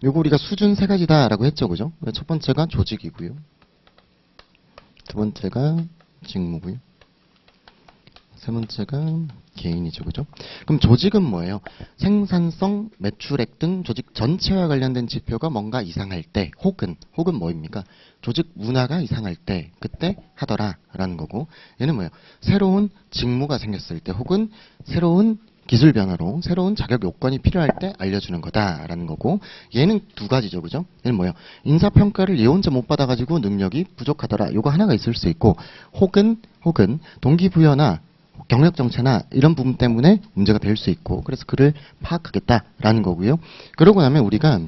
요거 우리가 수준 세 가지다라고 했죠. 그죠? 첫 번째가 조직이고요. 두 번째가 직무고요. 세 번째가 개인이죠. 그죠? 그럼 조직은 뭐예요? 생산성, 매출액 등 조직 전체와 관련된 지표가 뭔가 이상할 때 혹은 뭐입니까? 조직 문화가 이상할 때 그때 하더라 라는 거고 얘는 뭐예요? 새로운 직무가 생겼을 때 혹은 새로운 기술 변화로 새로운 자격 요건이 필요할 때 알려주는 거다라는 거고 얘는 두 가지죠. 그죠? 얘는 뭐예요? 인사평가를 얘 혼자 못 받아가지고 능력이 부족하더라. 요거 하나가 있을 수 있고 혹은 동기부여나 경력 정체나 이런 부분 때문에 문제가 될 수 있고 그래서 그를 파악하겠다라는 거고요. 그러고 나면 우리가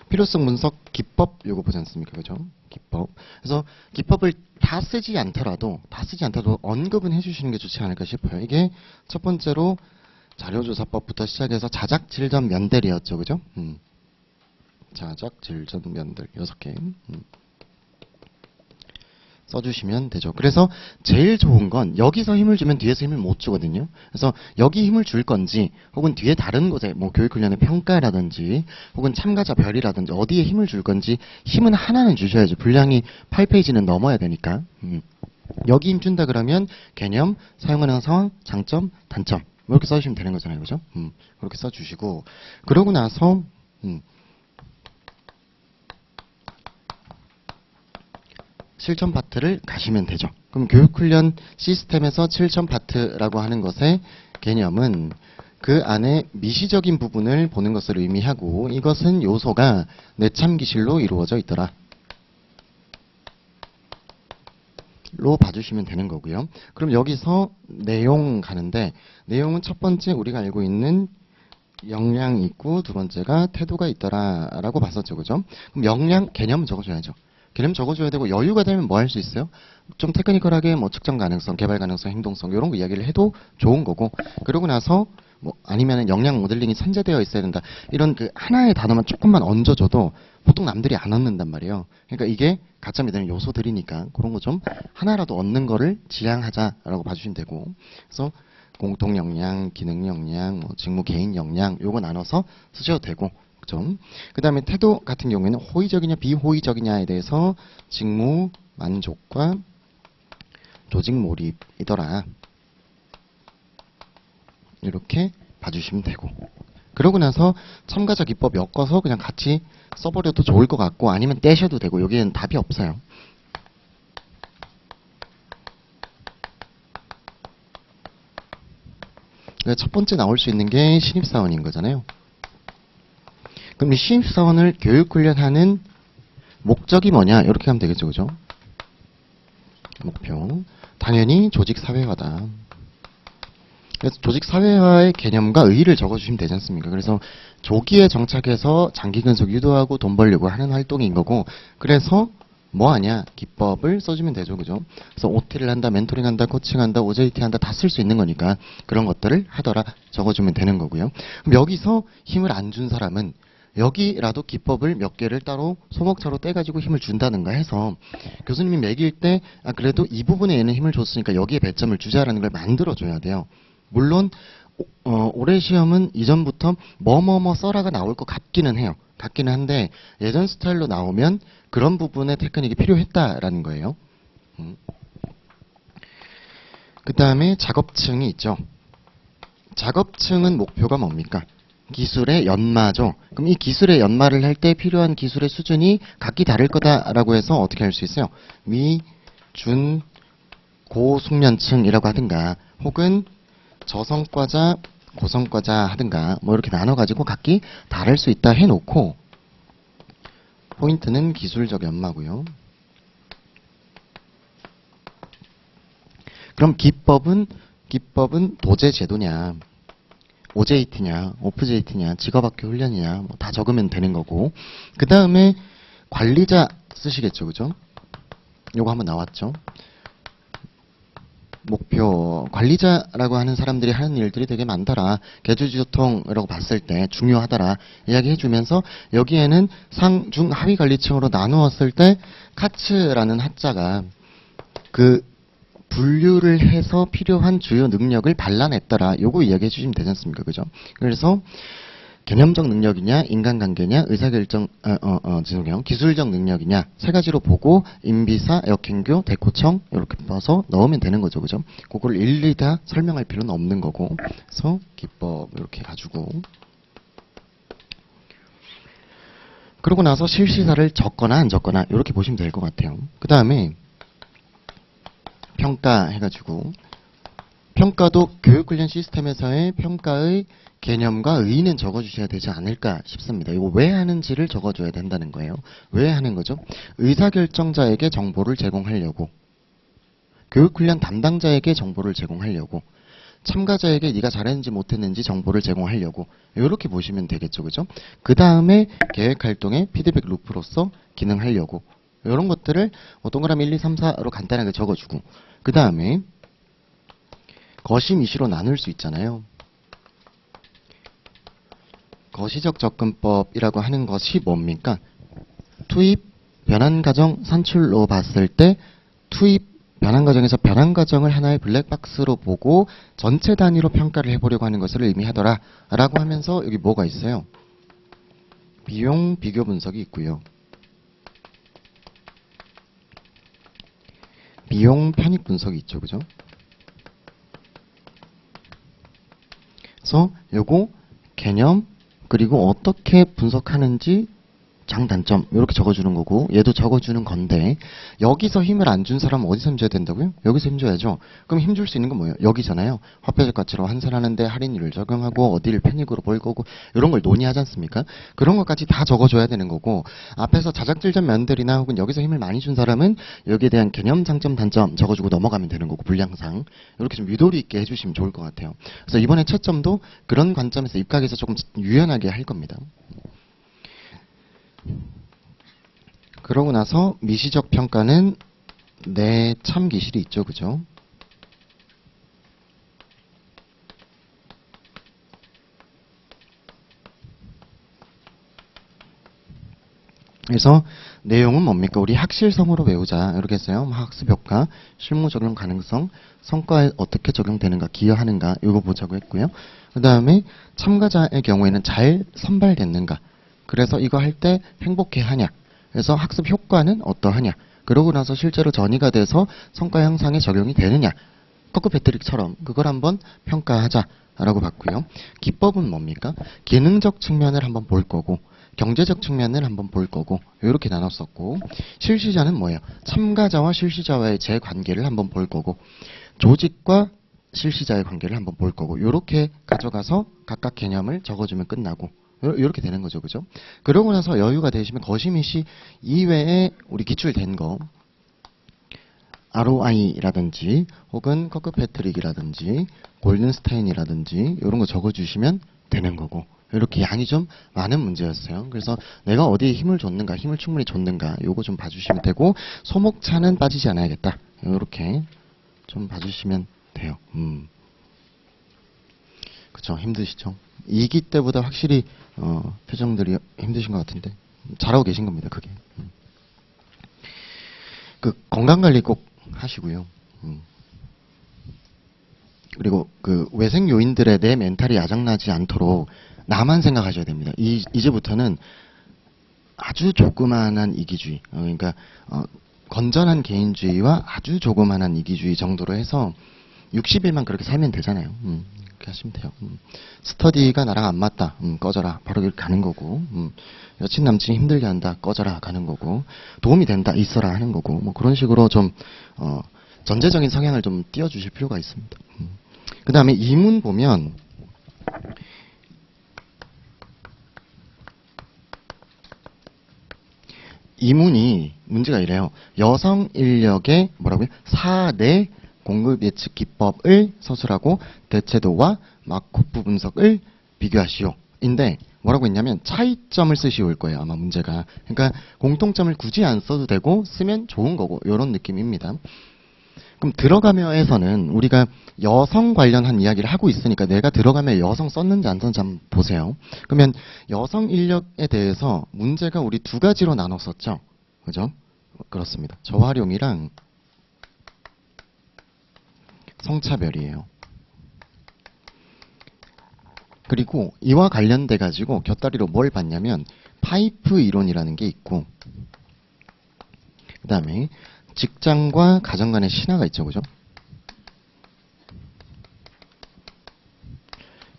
필요성 분석 기법 요거 보지 않습니까? 그죠? 기법. 그래서 기법을 다 쓰지 않더라도 언급은 해주시는 게 좋지 않을까 싶어요. 이게 첫 번째로 자료조사법부터 시작해서 자작, 질전, 면대리였죠. 그죠? 자작, 질전, 면대 6개. 써주시면 되죠. 그래서 제일 좋은 건 여기서 힘을 주면 뒤에서 힘을 못 주거든요. 그래서 여기 힘을 줄 건지 혹은 뒤에 다른 곳에 뭐 교육훈련의 평가라든지 혹은 참가자 별이라든지 어디에 힘을 줄 건지 힘은 하나는 주셔야죠. 분량이 8페이지는 넘어야 되니까. 여기 힘 준다 그러면 개념, 사용하는 상황, 장점, 단점 이렇게 써주시면 되는 거잖아요. 그죠? 그렇게 써주시고 그러고 나서 실천 파트를 가시면 되죠. 그럼 교육훈련 시스템에서 실천 파트라고 하는 것의 개념은 그 안에 미시적인 부분을 보는 것을 의미하고 이것은 요소가 내참기실로 이루어져 있더라. 로 봐주시면 되는 거고요. 그럼 여기서 내용 가는데 내용은 첫 번째 우리가 알고 있는 역량이 있고 두 번째가 태도가 있더라 라고 봤었죠. 그죠? 그럼 역량 개념은 적어줘야죠. 개념 적어줘야 되고 여유가 되면 뭐 할 수 있어요? 좀 테크니컬하게 뭐 측정 가능성, 개발 가능성, 행동성 이런 거 이야기를 해도 좋은 거고 그러고 나서 뭐 아니면은 역량 모델링이 선제되어 있어야 된다. 이런 그 하나의 단어만 조금만 얹어줘도 보통 남들이 안 얻는단 말이에요. 그러니까 이게 가점이 되는 요소들이니까 그런 거 좀 하나라도 얻는 거를 지향하자라고 봐주시면 되고 그래서 공통 역량, 기능 역량, 뭐 직무 개인 역량 요거 나눠서 쓰셔도 되고 그 다음에 태도 같은 경우에는 호의적이냐 비호의적이냐에 대해서 직무 만족과 조직 몰입이더라. 이렇게 봐주시면 되고 그러고 나서 참가자 기법 엮어서 그냥 같이 써버려도 좋을 것 같고 아니면 떼셔도 되고 여기에는 답이 없어요. 첫 번째 나올 수 있는 게 신입사원인 거잖아요. 그럼 이 신입사원을 교육훈련하는 목적이 뭐냐 이렇게 하면 되겠죠. 그죠? 목표 당연히 조직사회화다. 그래서 조직사회화의 개념과 의의를 적어주시면 되지 않습니까? 그래서 조기에 정착해서 장기근속 유도하고 돈 벌려고 하는 활동인 거고 그래서 뭐 하냐? 기법을 써주면 되죠. 그죠? 그래서 OT를 한다, 멘토링 한다, 코칭 한다, OJT 한다 다 쓸 수 있는 거니까 그런 것들을 하더라 적어주면 되는 거고요. 그럼 여기서 힘을 안 준 사람은 여기라도 기법을 몇 개를 따로 소목차로 떼가지고 힘을 준다든가 해서 교수님이 매길 때 그래도 이 부분에 얘는 힘을 줬으니까 여기에 배점을 주자라는 걸 만들어줘야 돼요. 물론 올해 시험은 이전부터 뭐뭐뭐 써라가 나올 것 같기는 해요. 같기는 한데 예전 스타일로 나오면 그런 부분의 테크닉이 필요했다라는 거예요. 그 다음에 작업층이 있죠. 작업층은 목표가 뭡니까? 기술의 연마죠. 그럼 이 기술의 연마를 할 때 필요한 기술의 수준이 각기 다를 거다라고 해서 어떻게 할 수 있어요? 미, 준, 고 숙련층이라고 하든가 혹은 저성과자, 고성과자 하든가 뭐 이렇게 나눠가지고 각기 다를 수 있다 해놓고 포인트는 기술적 연마고요. 그럼 기법은 도제 제도냐 OJT냐, OFJT냐, 직업학교 훈련이냐 뭐 다 적으면 되는 거고 그 다음에 관리자 쓰시겠죠. 그죠? 요거 한번 나왔죠. 목표 관리자라고 하는 사람들이 하는 일들이 되게 많더라. 개주지소통이라고 봤을 때 중요하더라. 이야기해주면서 여기에는 상, 중, 하위 관리층으로 나누었을 때 카츠라는 하자가 그 분류를 해서 필요한 주요 능력을 발라냈더라. 요거 이야기해 주시면 되지 않습니까? 그죠? 그래서 개념적 능력이냐, 인간관계냐, 의사결정, 죄송해요. 기술적 능력이냐, 세 가지로 보고 인비사, 역행교, 대코청 이렇게 봐서 넣으면 되는 거죠. 그죠? 그걸 일일이 다 설명할 필요는 없는 거고. 그래서 기법 이렇게 가지고 그러고 나서 실시사를 적거나 안 적거나 이렇게 보시면 될 것 같아요. 그 다음에 평가 해가지고 평가도 교육훈련 시스템에서의 평가의 개념과 의의는 적어주셔야 되지 않을까 싶습니다. 이거 왜 하는지를 적어줘야 된다는 거예요. 왜 하는 거죠? 의사결정자에게 정보를 제공하려고 교육훈련 담당자에게 정보를 제공하려고 참가자에게 네가 잘했는지 못했는지 정보를 제공하려고 이렇게 보시면 되겠죠, 그죠? 그 다음에 계획 활동의 피드백 루프로서 기능하려고 이런 것들을 동그라미 1, 2, 3, 4로 간단하게 적어주고 그 다음에 거시 미시로 나눌 수 있잖아요. 거시적 접근법이라고 하는 것이 뭡니까? 투입, 변환 과정, 산출로 봤을 때 투입, 변환 과정에서 변환 과정을 하나의 블랙박스로 보고 전체 단위로 평가를 해보려고 하는 것을 의미하더라 라고 하면서 여기 뭐가 있어요? 비용 비교 분석이 있고요. 비용 편익 분석이 있죠, 그죠? 그래서 요거 개념 그리고 어떻게 분석하는지 장단점 이렇게 적어주는 거고 얘도 적어주는 건데 여기서 힘을 안 준 사람은 어디서 힘줘야 된다고요? 여기서 힘줘야죠. 그럼 힘줄 수 있는 건 뭐예요? 여기잖아요. 화폐적 가치로 환산하는데 할인율을 적용하고 어디를 편익으로 볼 거고 이런 걸 논의하지 않습니까? 그런 것까지 다 적어줘야 되는 거고 앞에서 자작질전 면들이나 혹은 여기서 힘을 많이 준 사람은 여기에 대한 개념, 장점, 단점 적어주고 넘어가면 되는 거고 분량상 이렇게 좀 유도리 있게 해주시면 좋을 것 같아요. 그래서 이번에 채점도 그런 관점에서 입각에서 조금 유연하게 할 겁니다. 그러고 나서 미시적 평가는 내 참기실이 있죠, 그죠? 그래서 내용은 뭡니까? 우리 학실성으로 외우자 이렇게 했어요. 학습 효과, 실무 적용 가능성, 성과에 어떻게 적용되는가, 기여하는가 이거 보자고 했고요. 그 다음에 참가자의 경우에는 잘 선발됐는가. 그래서 이거 할 때 행복해하냐. 그래서 학습 효과는 어떠하냐. 그러고 나서 실제로 전이가 돼서 성과 향상에 적용이 되느냐. 커크 패트릭처럼 그걸 한번 평가하자라고 봤고요. 기법은 뭡니까? 기능적 측면을 한번 볼 거고 경제적 측면을 한번 볼 거고 이렇게 나눴었고 실시자는 뭐예요? 참가자와 실시자와의 제 관계를 한번 볼 거고 조직과 실시자의 관계를 한번 볼 거고 이렇게 가져가서 각각 개념을 적어주면 끝나고 이렇게 되는 거죠, 그죠? 그러고 나서 여유가 되시면 거시미시 이외에 우리 기출된 거 ROI라든지 혹은 커크패트릭이라든지 골든스타인이라든지 이런 거 적어주시면 되는 거고 이렇게 양이 좀 많은 문제였어요. 그래서 내가 어디에 힘을 줬는가, 힘을 충분히 줬는가 요거 좀 봐주시면 되고 소목차는 빠지지 않아야겠다. 이렇게 좀 봐주시면 돼요. 그쵸, 힘드시죠? 2기 때보다 확실히 표정들이 힘드신 것 같은데 잘하고 계신 겁니다, 그게. 그 건강관리 꼭 하시고요. 그리고 그 외생 요인들에 내 멘탈이 아작나지 않도록 나만 생각하셔야 됩니다. 이제부터는 아주 조그만한 이기주의, 그러니까 건전한 개인주의와 아주 조그만한 이기주의 정도로 해서 60일만 그렇게 살면 되잖아요. 그렇게 하시면 돼요. 스터디가 나랑 안 맞다. 꺼져라. 바로 이렇게 가는 거고. 여친 남친이 힘들게 한다. 꺼져라. 가는 거고. 도움이 된다. 있어라. 하는 거고. 뭐 그런 식으로 좀 전제적인 성향을 좀 띄워주실 필요가 있습니다. 그 다음에 이문 보면 이문이 문제가 이래요. 여성 인력의 뭐라고요? 사내 공급 예측 기법을 서술하고 대체도와 마코프 분석을 비교하시오. 인데 뭐라고 했냐면 차이점을 쓰시올 거예요. 아마 문제가. 그러니까 공통점을 굳이 안 써도 되고 쓰면 좋은 거고 이런 느낌입니다. 그럼 들어가며에서는 우리가 여성 관련한 이야기를 하고 있으니까 내가 들어가며 여성 썼는지 안 썼는지 한번 보세요. 그러면 여성 인력에 대해서 문제가 우리 두 가지로 나눴었죠. 그죠? 그렇습니다. 저활용이랑 성차별이에요. 그리고 이와 관련돼 가지고 곁다리로 뭘 봤냐면 파이프 이론이라는 게 있고 그 다음에 직장과 가정 간의 신화가 있죠, 그죠?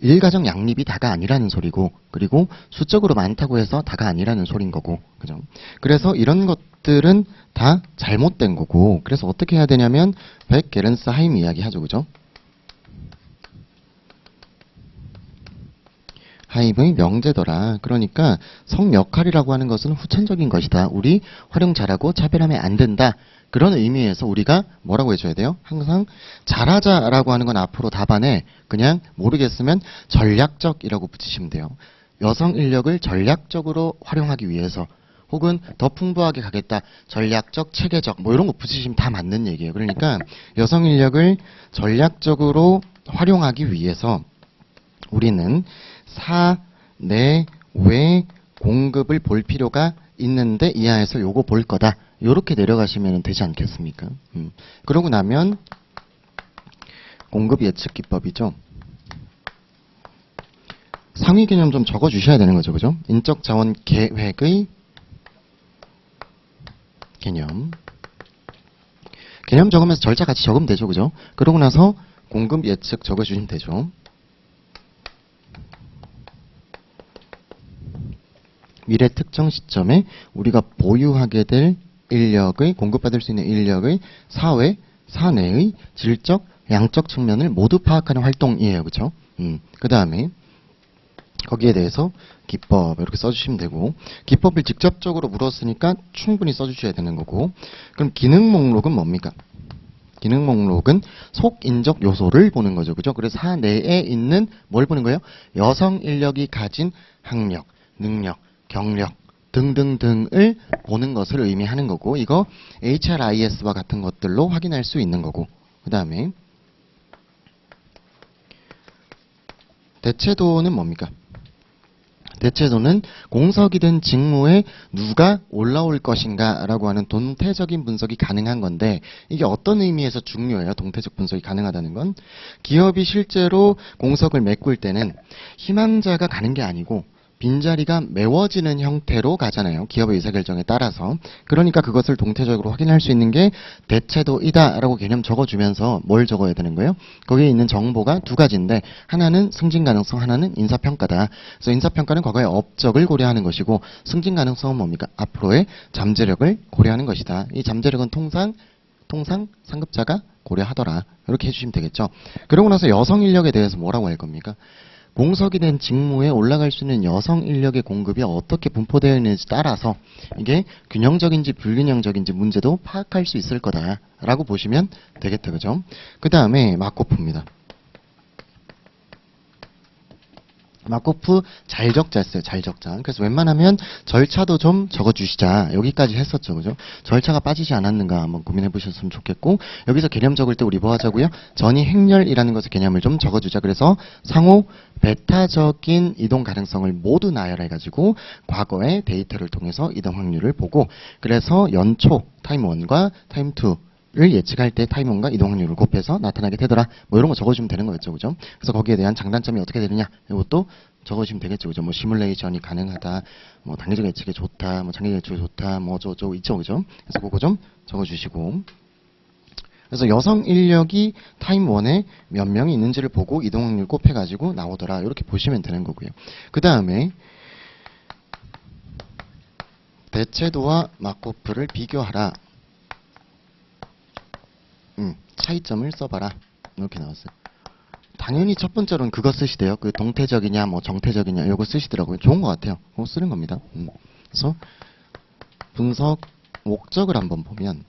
일가정 양립이 다가 아니라는 소리고 그리고 수적으로 많다고 해서 다가 아니라는 소린 거고 그죠? 그래서 이런 것들은 다 잘못된 거고 그래서 어떻게 해야 되냐면 벡게른스하임 이야기 하죠, 그죠? 하입의 명제더라. 그러니까 성역할이라고 하는 것은 후천적인 것이다. 우리 활용 잘하고 차별하면 안 된다. 그런 의미에서 우리가 뭐라고 해줘야 돼요? 항상 잘하자라고 하는 건 앞으로 답안에 그냥 모르겠으면 전략적이라고 붙이시면 돼요. 여성 인력을 전략적으로 활용하기 위해서 혹은 더 풍부하게 가겠다. 전략적, 체계적 뭐 이런 거 붙이시면 다 맞는 얘기예요. 그러니까 여성 인력을 전략적으로 활용하기 위해서 우리는 사, 내, 외 공급을 볼 필요가 있는데 이하에서 요거 볼 거다. 요렇게 내려가시면 되지 않겠습니까? 그러고 나면 공급 예측 기법이죠. 상위 개념 좀 적어 주셔야 되는 거죠. 그죠? 인적 자원 계획의 개념. 개념 적으면서 절차 같이 적으면 되죠. 그죠? 그러고 나서 공급 예측 적어 주시면 되죠. 미래 특정 시점에 우리가 보유하게 될 인력의 공급받을 수 있는 인력의 사회, 사내의 질적, 양적 측면을 모두 파악하는 활동이에요. 그렇죠? 그 다음에 거기에 대해서 기법 이렇게 써주시면 되고 기법을 직접적으로 물었으니까 충분히 써주셔야 되는 거고 그럼 기능 목록은 뭡니까? 기능 목록은 속인적 요소를 보는 거죠. 그죠? 그래서 사내에 있는 뭘 보는 거예요? 여성 인력이 가진 학력, 능력, 경력 등등등을 보는 것을 의미하는 거고 이거 HRIS와 같은 것들로 확인할 수 있는 거고 그 다음에 대체도는 뭡니까? 대체도는 공석이 된 직무에 누가 올라올 것인가 라고 하는 동태적인 분석이 가능한 건데 이게 어떤 의미에서 중요해요? 동태적 분석이 가능하다는 건 기업이 실제로 공석을 메꿀 때는 희망자가 가는 게 아니고 빈자리가 메워지는 형태로 가잖아요. 기업의 의사결정에 따라서. 그러니까 그것을 동태적으로 확인할 수 있는 게 대체도이다 라고 개념 적어주면서 뭘 적어야 되는 거예요? 거기에 있는 정보가 두 가지인데 하나는 승진 가능성, 하나는 인사평가다. 그래서 인사평가는 과거의 업적을 고려하는 것이고 승진 가능성은 뭡니까? 앞으로의 잠재력을 고려하는 것이다. 이 잠재력은 통상 상급자가 고려하더라. 이렇게 해주시면 되겠죠. 그러고 나서 여성 인력에 대해서 뭐라고 할 겁니까? 공석이 된 직무에 올라갈 수 있는 여성 인력의 공급이 어떻게 분포되어 있는지 따라서 이게 균형적인지 불균형적인지 문제도 파악할 수 있을 거다라고 보시면 되겠다. 그죠? 그 다음에 마코프입니다. 마코프 잘 적자 했어요. 잘 적자. 그래서 웬만하면 절차도 좀 적어주시자. 여기까지 했었죠. 그죠? 절차가 빠지지 않았는가 한번 고민해 보셨으면 좋겠고 여기서 개념 적을 때 우리 뭐 하자고요? 전이 행렬이라는 것의 개념을 좀 적어주자. 그래서 상호 베타적인 이동 가능성을 모두 나열해가지고 과거의 데이터를 통해서 이동 확률을 보고 그래서 연초 타임 1과 타임 2 를 예측할 때 타임1과 이동 확률을 곱해서 나타나게 되더라. 뭐 이런 거 적어주면 되는 거였죠. 그죠? 그래서 거기에 대한 장단점이 어떻게 되느냐. 이것도 적어주시면 되겠죠. 그죠? 뭐 시뮬레이션이 가능하다. 뭐 단계적 예측이 좋다. 뭐 장기적 예측이 좋다. 뭐 어쩌고 있죠. 그죠? 그래서 그거 좀 적어주시고. 그래서 여성 인력이 타임1에 몇 명이 있는지를 보고 이동 확률 곱해가지고 나오더라. 이렇게 보시면 되는 거고요. 그 다음에 대체도와 마코프를 비교하라. 차이점을 써봐라. 이렇게 나왔어요. 당연히 첫 번째로는 그거 쓰시대요. 그 동태적이냐, 뭐 정태적이냐, 이거 쓰시더라고요. 좋은 것 같아요. 그거 쓰는 겁니다. 그래서 분석 목적을 한번 보면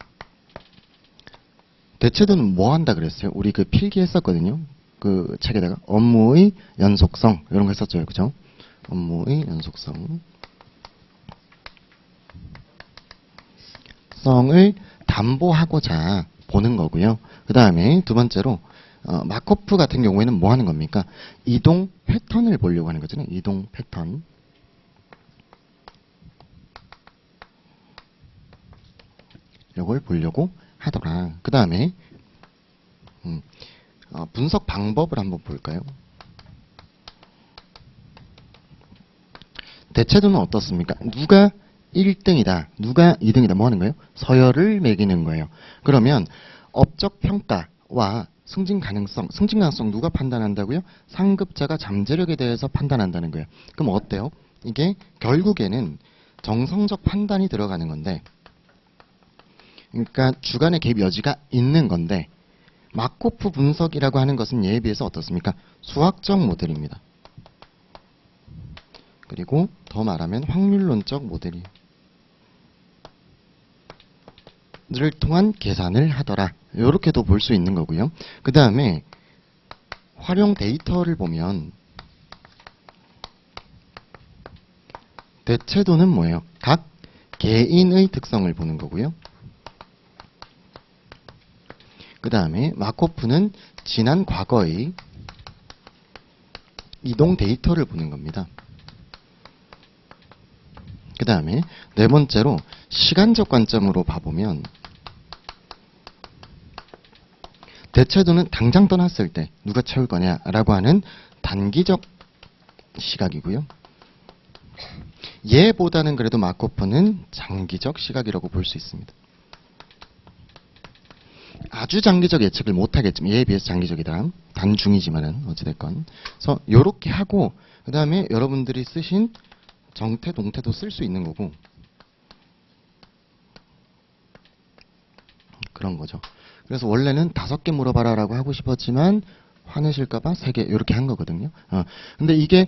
대체도는 뭐 한다 그랬어요? 우리 그 필기했었거든요. 그 책에다가 업무의 연속성 이런 거 했었죠. 그죠? 업무의 연속성 성을 담보하고자 보는 거고요. 그 다음에 두 번째로 마코프 같은 경우에는 뭐 하는 겁니까? 이동 패턴을 보려고 하는 거잖아요. 이동 패턴. 이걸 보려고 하더라. 그 다음에 분석 방법을 한번 볼까요? 대체도는 어떻습니까? 누가 1등이다. 누가 2등이다. 뭐 하는 거예요? 서열을 매기는 거예요. 그러면 업적 평가와 승진 가능성 누가 판단한다고요? 상급자가 잠재력에 대해서 판단한다는 거예요. 그럼 어때요? 이게 결국에는 정성적 판단이 들어가는 건데 그러니까 주관의 개입 여지가 있는 건데 마코프 분석이라고 하는 것은 얘에 비해서 어떻습니까? 수학적 모델입니다. 그리고 더 말하면 확률론적 모델을 통한 계산을 하더라. 이렇게도 볼 수 있는 거고요. 그 다음에 활용 데이터를 보면 대체도는 뭐예요? 각 개인의 특성을 보는 거고요. 그 다음에 마코프는 지난 과거의 이동 데이터를 보는 겁니다. 그 다음에 네 번째로 시간적 관점으로 봐보면 대체도는 당장 떠났을 때 누가 채울 거냐라고 하는 단기적 시각이고요. 얘보다는 그래도 마코프는 장기적 시각이라고 볼 수 있습니다. 아주 장기적 예측을 못하겠지만 얘에 비해서 장기적이다. 단중이지만은 어찌됐건. 그래서 요렇게 하고 그 다음에 여러분들이 쓰신 정태, 동태도 쓸 수 있는 거고 그런 거죠. 그래서 원래는 5개 물어봐라 라고 하고 싶었지만 화내실까봐 3개 이렇게 한 거거든요. 근데 이게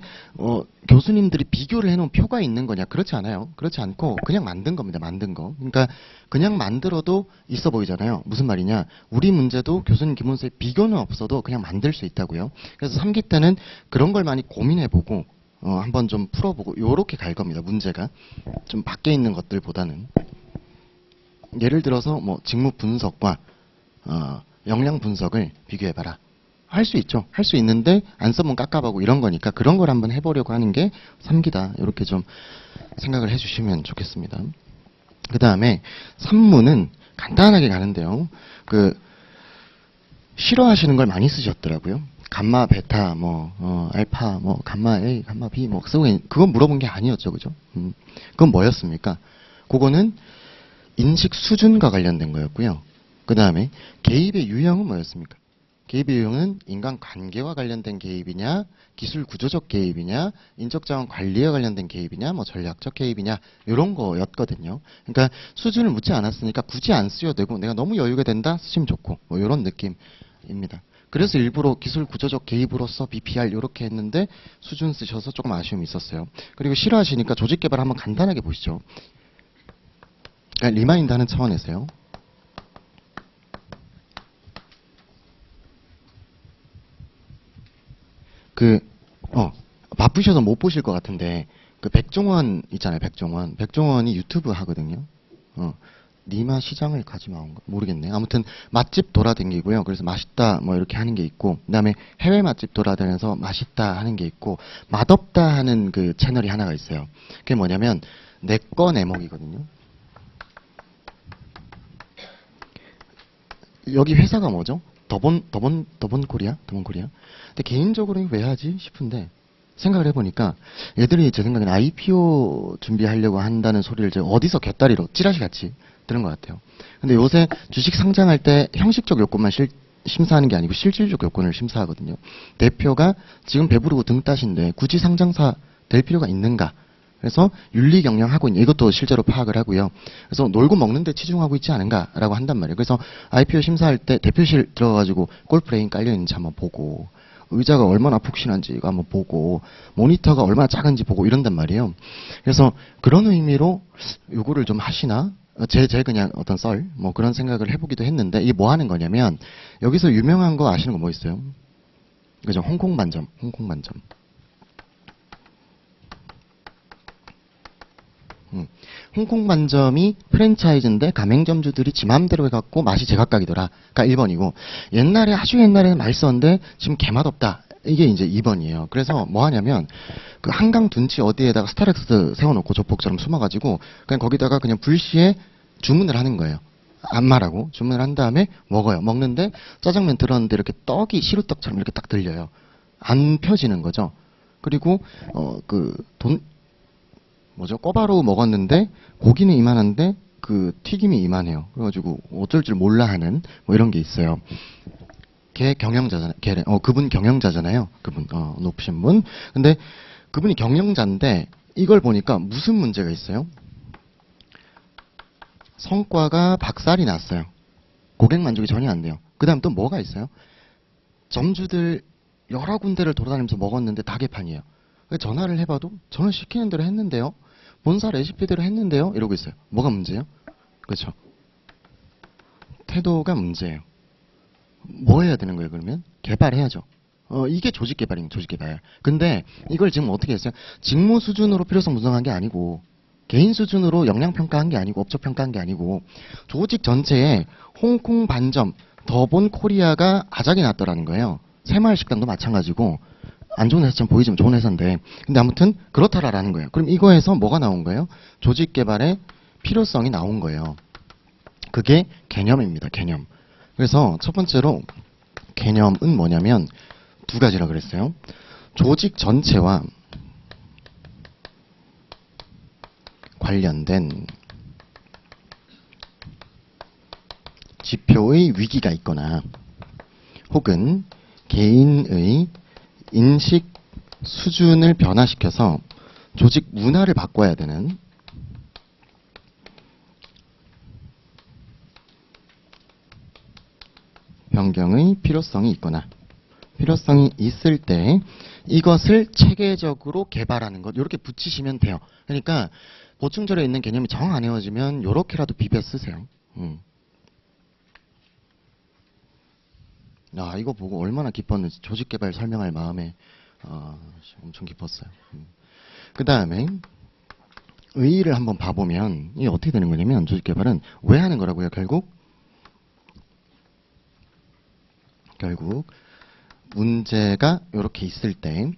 교수님들이 비교를 해놓은 표가 있는 거냐? 그렇지 않아요. 그렇지 않고 그냥 만든 겁니다. 만든 거. 그러니까 그냥 만들어도 있어 보이잖아요. 무슨 말이냐? 우리 문제도 교수님 기본서에 비교는 없어도 그냥 만들 수 있다고요. 그래서 3기 때는 그런 걸 많이 고민해보고 한번 좀 풀어보고 요렇게 갈 겁니다. 문제가 좀 밖에 있는 것들보다는 예를 들어서 뭐 직무 분석과 역량 분석을 비교해봐라. 할 수 있죠. 할 수 있는데 안 써면 깝깝하고 이런 거니까 그런 걸 한번 해보려고 하는 게 3기다. 이렇게 좀 생각을 해주시면 좋겠습니다. 그 다음에 3문은 간단하게 가는데요. 싫어하시는 걸 많이 쓰셨더라고요. 감마, 베타, 알파, 감마 A, 감마 B, 쓰고 그건 물어본 게 아니었죠, 그죠? 그건 뭐였습니까? 그거는 인식 수준과 관련된 거였고요. 그 다음에 개입의 유형은 뭐였습니까? 개입의 유형은 인간관계와 관련된 개입이냐, 기술 구조적 개입이냐, 인적자원 관리와 관련된 개입이냐, 전략적 개입이냐 이런 거였거든요. 그러니까 수준을 묻지 않았으니까 굳이 안 쓰셔도 되고 내가 너무 여유가 된다 쓰시면 좋고 이런 느낌입니다. 그래서 일부러 기술 구조적 개입으로서 BPR 이렇게 했는데 수준 쓰셔서 조금 아쉬움이 있었어요. 그리고 싫어하시니까 조직 개발 한번 간단하게 보시죠. 그러니까 리마인드 하는 차원에서요. 바쁘셔서 못 보실 것 같은데 백종원 있잖아요. 백종원이 유튜브 하거든요. 니마 시장을 가지 마온가 모르겠네. 아무튼 맛집 돌아다니고요. 그래서 맛있다 이렇게 하는 게 있고, 그다음에 해외 맛집 돌아다니면서 맛있다 하는 게 있고, 맛없다 하는 그 채널이 하나가 있어요. 그게 뭐냐면 내꺼 내먹이거든요. 여기 회사가 뭐죠? 더본 코리아? 근데 개인적으로 왜 하지 싶은데 생각을 해보니까 얘들이 제 생각에는 IPO 준비하려고 한다는 소리를 제가 어디서 곁다리로 찌라시 같이 들은 것 같아요. 근데 요새 주식 상장할 때 형식적 요건만 심사하는 게 아니고 실질적 요건을 심사하거든요. 대표가 지금 배부르고 등 따신데 굳이 상장사 될 필요가 있는가? 그래서 윤리 경영하고 있는 이것도 실제로 파악을 하고요. 그래서 놀고 먹는 데 치중하고 있지 않은가라고 한단 말이에요. 그래서 IPO 심사할 때 대표실 들어가지고 골프레인 깔려 있는지 한번 보고, 의자가 얼마나 푹신한지 이거 한번 보고, 모니터가 얼마나 작은지 보고 이런단 말이에요. 그래서 그런 의미로 요거를 좀 하시나? 제 그냥 어떤 그런 생각을 해보기도 했는데, 이게 뭐 하는 거냐면 여기서 유명한 거 아시는 거 뭐 있어요? 그죠? 홍콩 반점. 홍콩 반점이 프랜차이즈인데 가맹점주들이 지 맘대로 해갖고 맛이 제각각이더라. 그러니까 1번이고, 옛날에 아주 옛날에는 맛있었는데 지금 개맛없다. 이게 이제 2번이에요. 그래서 뭐 하냐면 그 한강 둔치 어디에다가 스타렉스 세워놓고 조폭처럼 숨어가지고 그냥 거기다가 그냥 불시에 주문을 하는 거예요. 안 말하고 주문을 한 다음에 먹어요. 먹는데 짜장면 들었는데 이렇게 떡이 시루떡처럼 이렇게 딱 들려요. 안 펴지는 거죠. 그리고 꼬바로우 먹었는데 고기는 이만한데 그 튀김이 이만해요. 그래가지고 어쩔 줄 몰라 하는 이런 게 있어요. 걔 경영자잖아요. 그분 경영자잖아요. 그분 높으신 분. 근데 그분이 경영자인데 이걸 보니까 무슨 문제가 있어요? 성과가 박살이 났어요. 고객 만족이 전혀 안 돼요. 그 다음 또 뭐가 있어요? 점주들 여러 군데를 돌아다니면서 먹었는데 다 개판이에요. 전화를 해봐도 저는 시키는 대로 했는데요. 본사 레시피대로 했는데요. 이러고 있어요. 뭐가 문제예요? 그렇죠. 태도가 문제예요. 뭐 해야 되는 거예요, 그러면? 개발해야죠. 이게 조직 개발입니다, 조직 개발. 근데 이걸 지금 어떻게 했어요? 직무 수준으로 필요성 분석한 게 아니고, 개인 수준으로 역량 평가한 게 아니고, 업적 평가한 게 아니고, 조직 전체에 홍콩 반점, 더본 코리아가 아작이 났더라는 거예요. 새마을 식당도 마찬가지고, 안 좋은 회사처럼 보이지만 좋은 회사인데, 근데 아무튼 그렇다라는 거예요. 그럼 이거에서 뭐가 나온 거예요? 조직 개발의 필요성이 나온 거예요. 그게 개념입니다, 개념. 그래서 첫 번째로 개념은 뭐냐면 두 가지라 그랬어요. 조직 전체와 관련된 지표의 위기가 있거나 혹은 개인의 인식 수준을 변화시켜서 조직 문화를 바꿔야 되는 변경의 필요성이 있거나 필요성이 있을 때 이것을 체계적으로 개발하는 것 이렇게 붙이시면 돼요. 그러니까 보충절에 있는 개념이 정 안 외워지면 이렇게라도 비벼 쓰세요. 이거 보고 얼마나 기뻤는지 조직개발 설명할 마음에 엄청 기뻤어요. 그 다음에 의의를 한번 봐보면 이게 어떻게 되는 거냐면 조직개발은 왜 하는 거라고요? 결국 문제가 이렇게 있을 때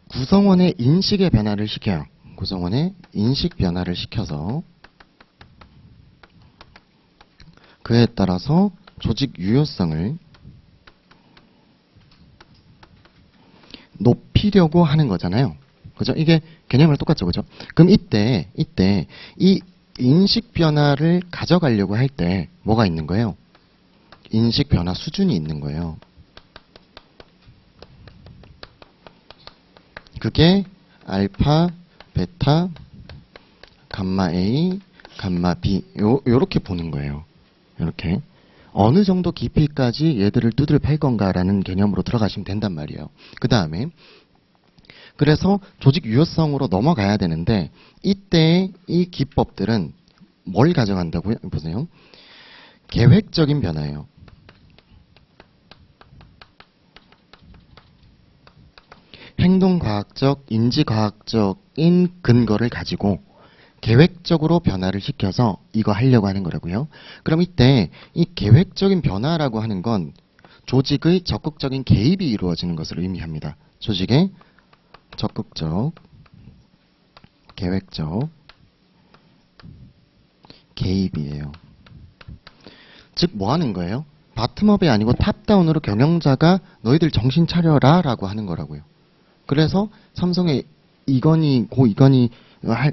구성원의 인식의 변화를 시켜요. 구성원의 인식 변화를 시켜서 그에 따라서 조직 유효성을 높이려고 하는 거잖아요. 그죠? 이게 개념이랑 똑같죠. 그죠? 그럼 이때 이 인식 변화를 가져가려고 할 때 뭐가 있는 거예요? 인식 변화 수준이 있는 거예요. 그게 알파, 베타, 감마 A, 감마 B 요렇게 보는 거예요. 이렇게 어느 정도 깊이까지 얘들을 두들 팰 건가라는 개념으로 들어가시면 된단 말이에요. 그 다음에 그래서 조직 유효성으로 넘어가야 되는데 이때 이 기법들은 뭘 가져간다고요? 보세요. 계획적인 변화예요. 행동과학적, 인지과학적인 근거를 가지고 계획적으로 변화를 시켜서 이거 하려고 하는 거라고요. 그럼 이때 이 계획적인 변화라고 하는 건 조직의 적극적인 개입이 이루어지는 것을 의미합니다. 조직의 적극적, 계획적 개입이에요. 즉 뭐 하는 거예요? 바텀업이 아니고 탑다운으로 경영자가 너희들 정신 차려라 라고 하는 거라고요. 그래서 삼성의 이건희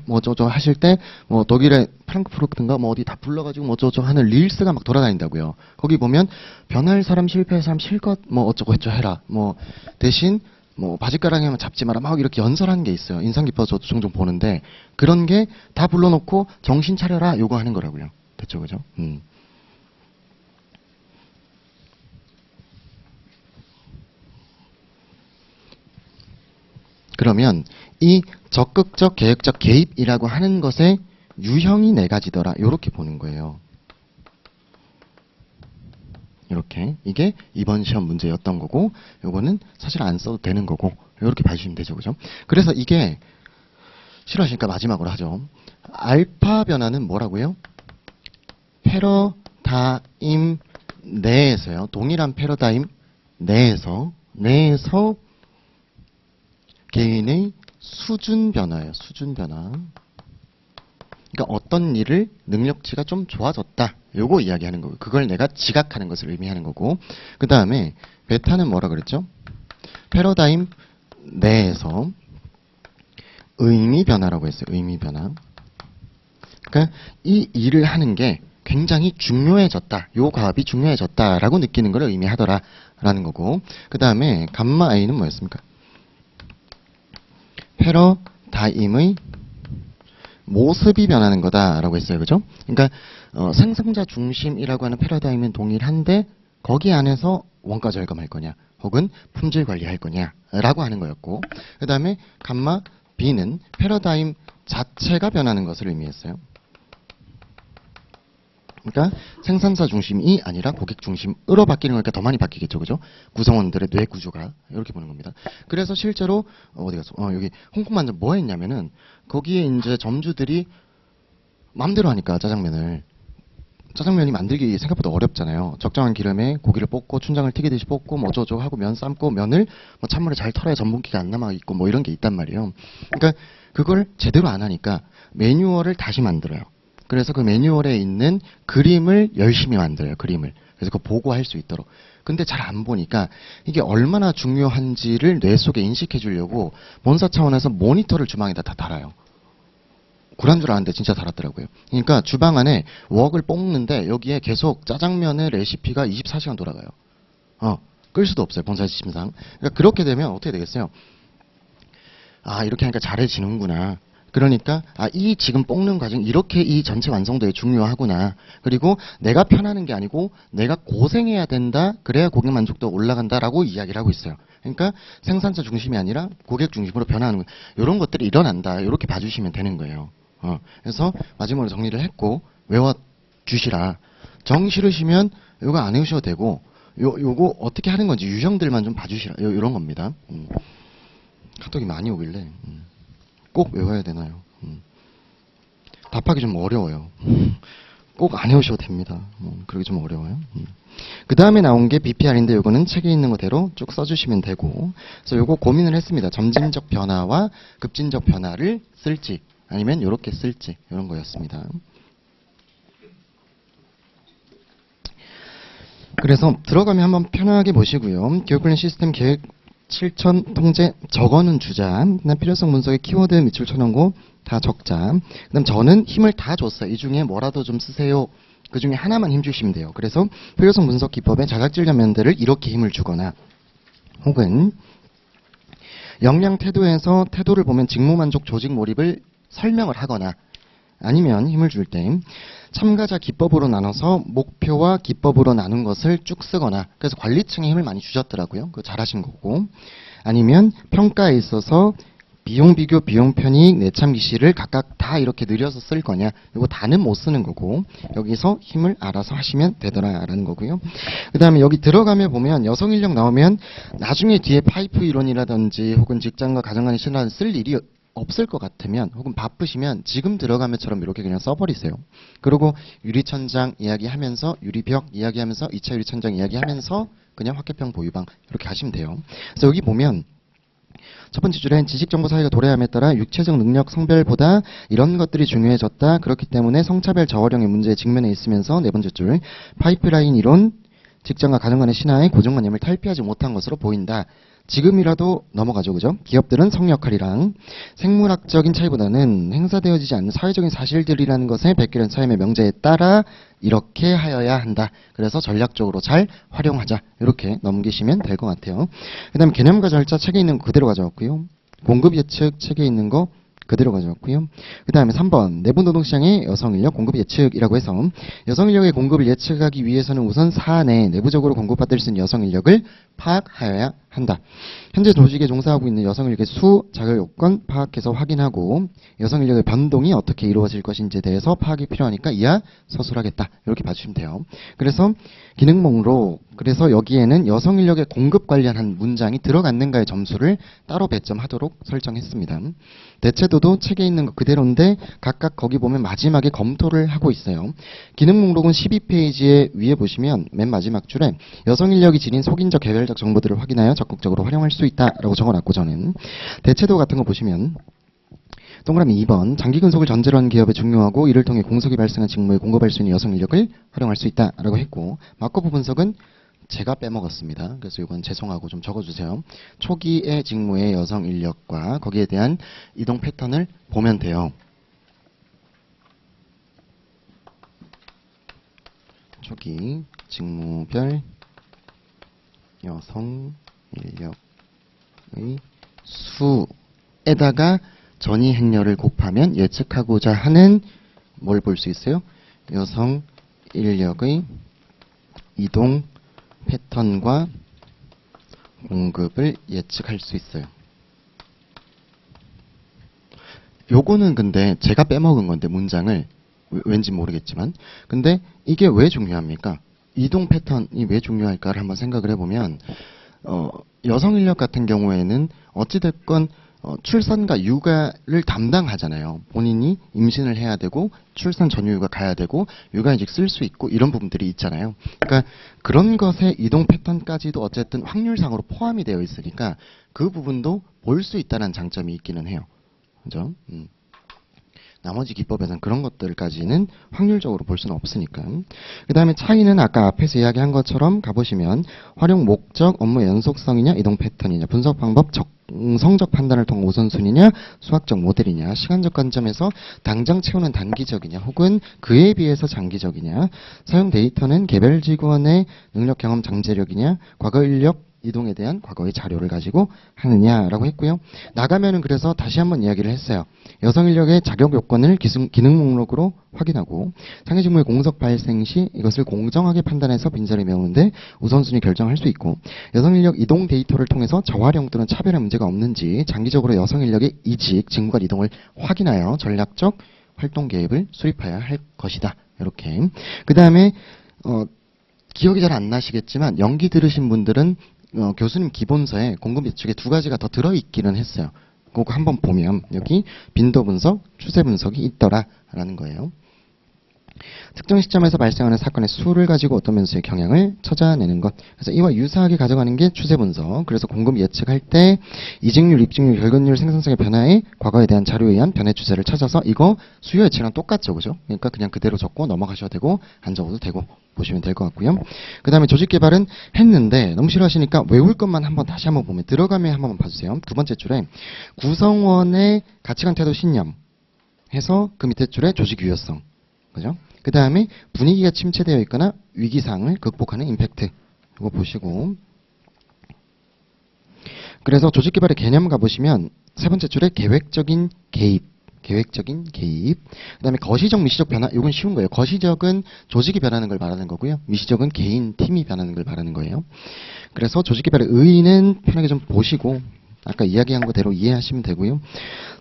뭐 저저 하실 때 뭐 독일의 프랑크푸르트인가 뭐 어디 다 불러가지고 뭐 저저 하는 릴스가 막 돌아다닌다고요. 거기 보면 변할 사람 실패할 사람 실컷 뭐 어쩌고 저쩌고 해라. 뭐 대신 뭐 바짓가랑이만 잡지 마라 막 이렇게 연설하는 게 있어요. 인상 깊어서 저도 종종 보는데 그런 게 다 불러놓고 정신 차려라 요거 하는 거라고요. 됐죠, 그죠? 그러면 이 적극적 계획적 개입이라고 하는 것의 유형이 네 가지더라. 이렇게 보는 거예요. 이렇게 이게 이번 시험 문제였던 거고 요거는 사실 안 써도 되는 거고 이렇게 봐주시면 되죠. 그죠? 그래서 이게 싫어하시니까 마지막으로 하죠. 알파 변화는 뭐라고요? 패러다임 내에서요. 동일한 패러다임 내에서 개인의 수준 변화예요. 수준 변화. 그러니까 어떤 일을 능력치가 좀 좋아졌다. 요거 이야기하는 거고. 그걸 내가 지각하는 것을 의미하는 거고. 그 다음에 베타는 뭐라 그랬죠? 패러다임 내에서 의미 변화라고 했어요. 의미 변화. 그러니까 이 일을 하는 게 굉장히 중요해졌다. 요 과업이 중요해졌다라고 느끼는 걸 의미하더라라는 거고. 그 다음에 감마 A는 뭐였습니까? 패러다임의 모습이 변하는 거다라고 했어요. 그죠? 그러니까 생성자 중심이라고 하는 패러다임은 동일한데 거기 안에서 원가 절감할 거냐 혹은 품질 관리할 거냐라고 하는 거였고, 그 다음에 감마 B는 패러다임 자체가 변하는 것을 의미했어요. 그러니까 생산사 중심이 아니라 고객 중심으로 바뀌는 거니까 더 많이 바뀌겠죠, 그죠? 구성원들의 뇌 구조가 이렇게 보는 겁니다. 그래서 실제로 어디 갔어? 여기 홍콩 만점 뭐 했냐면은 거기에 이제 점주들이 마음대로 하니까 짜장면이 만들기 생각보다 어렵잖아요. 적정한 기름에 고기를 볶고 춘장을 튀기듯이 볶고 뭐 어쩌고저쩌고 하고 면 삶고 면을 뭐 찬물에 잘 털어야 전분기가 안 남아 있고 뭐 이런 게 있단 말이에요. 그러니까 그걸 제대로 안 하니까 매뉴얼을 다시 만들어요. 그래서 그 매뉴얼에 있는 그림을 열심히 만들어요. 그림을. 그래서 그거 보고 할 수 있도록. 근데 잘 안 보니까 이게 얼마나 중요한지를 뇌 속에 인식해 주려고 본사 차원에서 모니터를 주방에다 다 달아요. 굴한 줄 알았는데 진짜 달았더라고요. 그러니까 주방 안에 웍을 볶는데 여기에 계속 짜장면의 레시피가 24시간 돌아가요. 끌 수도 없어요. 본사 지침상. 그러니까 그렇게 되면 어떻게 되겠어요? 이렇게 하니까 잘해지는구나. 그러니까 이 지금 볶는 과정 이렇게 이 전체 완성도에 중요하구나. 그리고 내가 편하는 게 아니고 내가 고생해야 된다. 그래야 고객 만족도가 올라간다라고 이야기를 하고 있어요. 그러니까 생산자 중심이 아니라 고객 중심으로 변화하는 거예요. 이런 것들이 일어난다. 이렇게 봐주시면 되는 거예요. 그래서 마지막으로 정리를 했고 외워주시라. 정 싫으시면 이거 안 외우셔도 되고 요거 어떻게 하는 건지 유형들만 좀 봐주시라. 이런 겁니다. 카톡이 많이 오길래 꼭 외워야 되나요? 답하기 좀 어려워요. 꼭 안 외우셔도 됩니다. 그러기 좀 어려워요. 그 다음에 나온 게 BPR인데 요거는 책에 있는 거대로 쭉 써주시면 되고, 그래서 요거 고민을 했습니다. 점진적 변화와 급진적 변화를 쓸지 아니면 요렇게 쓸지 이런 거였습니다. 그래서 들어가면 한번 편하게 보시고요. 교육훈련 시스템 계획 실천 통제 적어는 주자, 그다음 필요성 분석의 키워드 밑줄 쳐놓고 다 적자. 그다음 저는 힘을 다 줬어요. 이 중에 뭐라도 좀 쓰세요. 그 중에 하나만 힘 주시면 돼요. 그래서 필요성 분석 기법의 자각질 장면들을 이렇게 힘을 주거나, 혹은 역량 태도에서 태도를 보면 직무 만족 조직 몰입을 설명을 하거나, 아니면 힘을 줄 때 참가자 기법으로 나눠서 목표와 기법으로 나눈 것을 쭉 쓰거나, 그래서 관리층에 힘을 많이 주셨더라고요. 그거 잘하신 거고, 아니면 평가에 있어서 비용 비교, 비용 편익, 내참 기시를 각각 다 이렇게 늘려서 쓸 거냐, 이거 다는 못 쓰는 거고 여기서 힘을 알아서 하시면 되더라라는 거고요. 그 다음에 여기 들어가면 보면 여성 인력 나오면 나중에 뒤에 파이프 이론이라든지 혹은 직장과 가정 간의 신뢰를 쓸 일이 없을 것 같으면, 혹은 바쁘시면 지금 들어가면처럼 이렇게 그냥 써버리세요. 그리고 유리천장 이야기하면서 유리벽 이야기하면서 2차 유리천장 이야기하면서 그냥 확개평 보유방 이렇게 하시면 돼요. 그래서 여기 보면 첫 번째 줄에 지식정보 사회가 도래함에 따라 육체적 능력, 성별보다 이런 것들이 중요해졌다. 그렇기 때문에 성차별 저활용의 문제에 직면해 있으면서, 네 번째 줄 파이프라인 이론, 직장과 가정 간의 신화의 고정관념을 탈피하지 못한 것으로 보인다. 지금이라도 넘어가죠, 그죠? 기업들은 성역할이랑 생물학적인 차이보다는 행사되어지지 않는 사회적인 사실들이라는 것에 백기련 사임의 명제에 따라 이렇게 하여야 한다. 그래서 전략적으로 잘 활용하자. 이렇게 넘기시면 될 것 같아요. 그 다음에 개념과 절차 책에 있는 거 그대로 가져왔고요. 공급 예측 책에 있는 거 그대로 가져왔고요. 그 다음에 3번 내부 노동시장의 여성인력 공급 예측이라고 해서, 여성인력의 공급을 예측하기 위해서는 우선 사내 내부적으로 공급받을 수 있는 여성인력을 파악하여야 한다. 현재 조직에 종사하고 있는 여성인력의 수, 자격 요건 파악해서 확인하고 여성인력의 변동이 어떻게 이루어질 것인지에 대해서 파악이 필요하니까 이하 서술하겠다. 이렇게 봐주시면 돼요. 그래서 기능 목록, 그래서 여기에는 여성인력의 공급 관련한 문장이 들어갔는가의 점수를 따로 배점하도록 설정했습니다. 대체도도 책에 있는 거 그대로인데 각각 거기 보면 마지막에 검토를 하고 있어요. 기능 목록은 12페이지에 위에 보시면 맨 마지막 줄에 여성인력이 지닌 속인적 개별적 정보들을 확인하여 적극적으로 활용할 수 있다라고 적어놨고, 저는 대체도 같은 거 보시면 동그라미 2번 장기 근속을 전제로 하는 기업에 중요하고 이를 통해 공석이 발생한 직무에 공급할 수 있는 여성 인력을 활용할 수 있다라고 했고, 마커프 분석은 제가 빼먹었습니다. 그래서 이건 죄송하고 좀 적어주세요. 초기의 직무의 여성 인력과 거기에 대한 이동 패턴을 보면 돼요. 초기 직무별 여성 인력의 수에다가 전이 행렬을 곱하면 예측하고자 하는 뭘 볼 수 있어요? 여성 인력의 이동 패턴과 공급을 예측할 수 있어요. 요거는 근데 제가 빼먹은 건데 문장을 왠지 모르겠지만 근데 이게 왜 중요합니까? 이동 패턴이 왜 중요할까를 한번 생각을 해보면 여성 인력 같은 경우에는 어찌됐건 출산과 육아를 담당하잖아요. 본인이 임신을 해야 되고 출산 전유휴가 가야 되고 육아휴직 쓸 수 있고 이런 부분들이 있잖아요. 그러니까 그런 것의 이동 패턴까지도 어쨌든 확률상으로 포함이 되어 있으니까 그 부분도 볼 수 있다는 장점이 있기는 해요. 그죠? 나머지 기법에서는 그런 것들까지는 확률적으로 볼 수는 없으니까. 그 다음에 차이는 아까 앞에서 이야기한 것처럼 가보시면 활용 목적, 업무 연속성이냐, 이동 패턴이냐, 분석 방법, 성적 판단을 통한 우선순위냐, 수학적 모델이냐, 시간적 관점에서 당장 채우는 단기적이냐, 혹은 그에 비해서 장기적이냐, 사용 데이터는 개별 직원의 능력, 경험, 장제력이냐, 과거 인력, 이동에 대한 과거의 자료를 가지고 하느냐라고 했고요. 나가면은 그래서 다시 한번 이야기를 했어요. 여성 인력의 자격 요건을 기능 목록으로 확인하고 상해 직무의 공석 발생 시 이것을 공정하게 판단해서 빈자리 메우는데 우선순위 결정할 수 있고 여성 인력 이동 데이터를 통해서 저활용 또는 차별의 문제가 없는지 장기적으로 여성 인력의 이직, 직무간 이동을 확인하여 전략적 활동 계획을 수립해야 할 것이다. 이렇게. 그 다음에 기억이 잘 안 나시겠지만 연기 들으신 분들은 교수님 기본서에 공급 예측에 두 가지가 더 들어있기는 했어요. 그거 한번 보면 여기 빈도 분석, 추세 분석이 있더라라는 거예요. 특정 시점에서 발생하는 사건의 수를 가지고 어떤 변수의 경향을 찾아내는 것. 그래서 이와 유사하게 가져가는 게 추세 분석. 그래서 공급 예측할 때 이직률, 입직률, 결근율, 생산성의 변화에 과거에 대한 자료에 의한 변화 추세를 찾아서 이거 수요 예측이랑 똑같죠, 그죠? 그러니까 그냥 그대로 적고 넘어가셔도 되고 안 적어도 되고 보시면 될 것 같고요. 그 다음에 조직 개발은 했는데 너무 싫어하시니까 외울 것만 한번 다시 한번 보면 들어가면 한번 봐주세요. 두 번째 줄에 구성원의 가치관, 태도, 신념 해서 그 밑에 줄에 조직 유효성. 그죠? 그 다음에 분위기가 침체되어 있거나 위기상을 극복하는 임팩트. 이거 보시고. 그래서 조직개발의 개념 가보시면 세 번째 줄에 계획적인 개입. 계획적인 개입. 그 다음에 거시적, 미시적 변화. 이건 쉬운 거예요. 거시적은 조직이 변하는 걸 말하는 거고요. 미시적은 개인, 팀이 변하는 걸 말하는 거예요. 그래서 조직개발의 의의는 편하게 좀 보시고 아까 이야기한 거대로 이해하시면 되고요.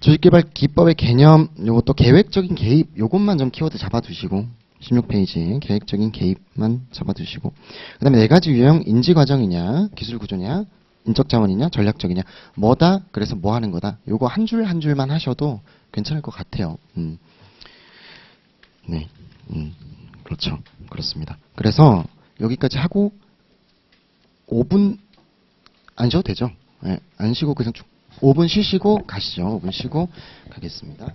조직개발 기법의 개념, 요것도 계획적인 개입, 요것만 좀 키워드 잡아두시고 16페이지 계획적인 개입만 잡아두시고 그 다음에 네 가지 유형, 인지과정이냐, 기술구조냐, 인적자원이냐, 전략적이냐, 뭐다, 그래서 뭐 하는 거다. 요거 한 줄 한 줄만 하셔도 괜찮을 것 같아요. 네, 그렇죠. 그렇습니다. 그래서 여기까지 하고 5분 안 쉬어도 되죠. 네, 안 쉬고 그냥 5분 쉬시고 가시죠. 5분 쉬고 가겠습니다.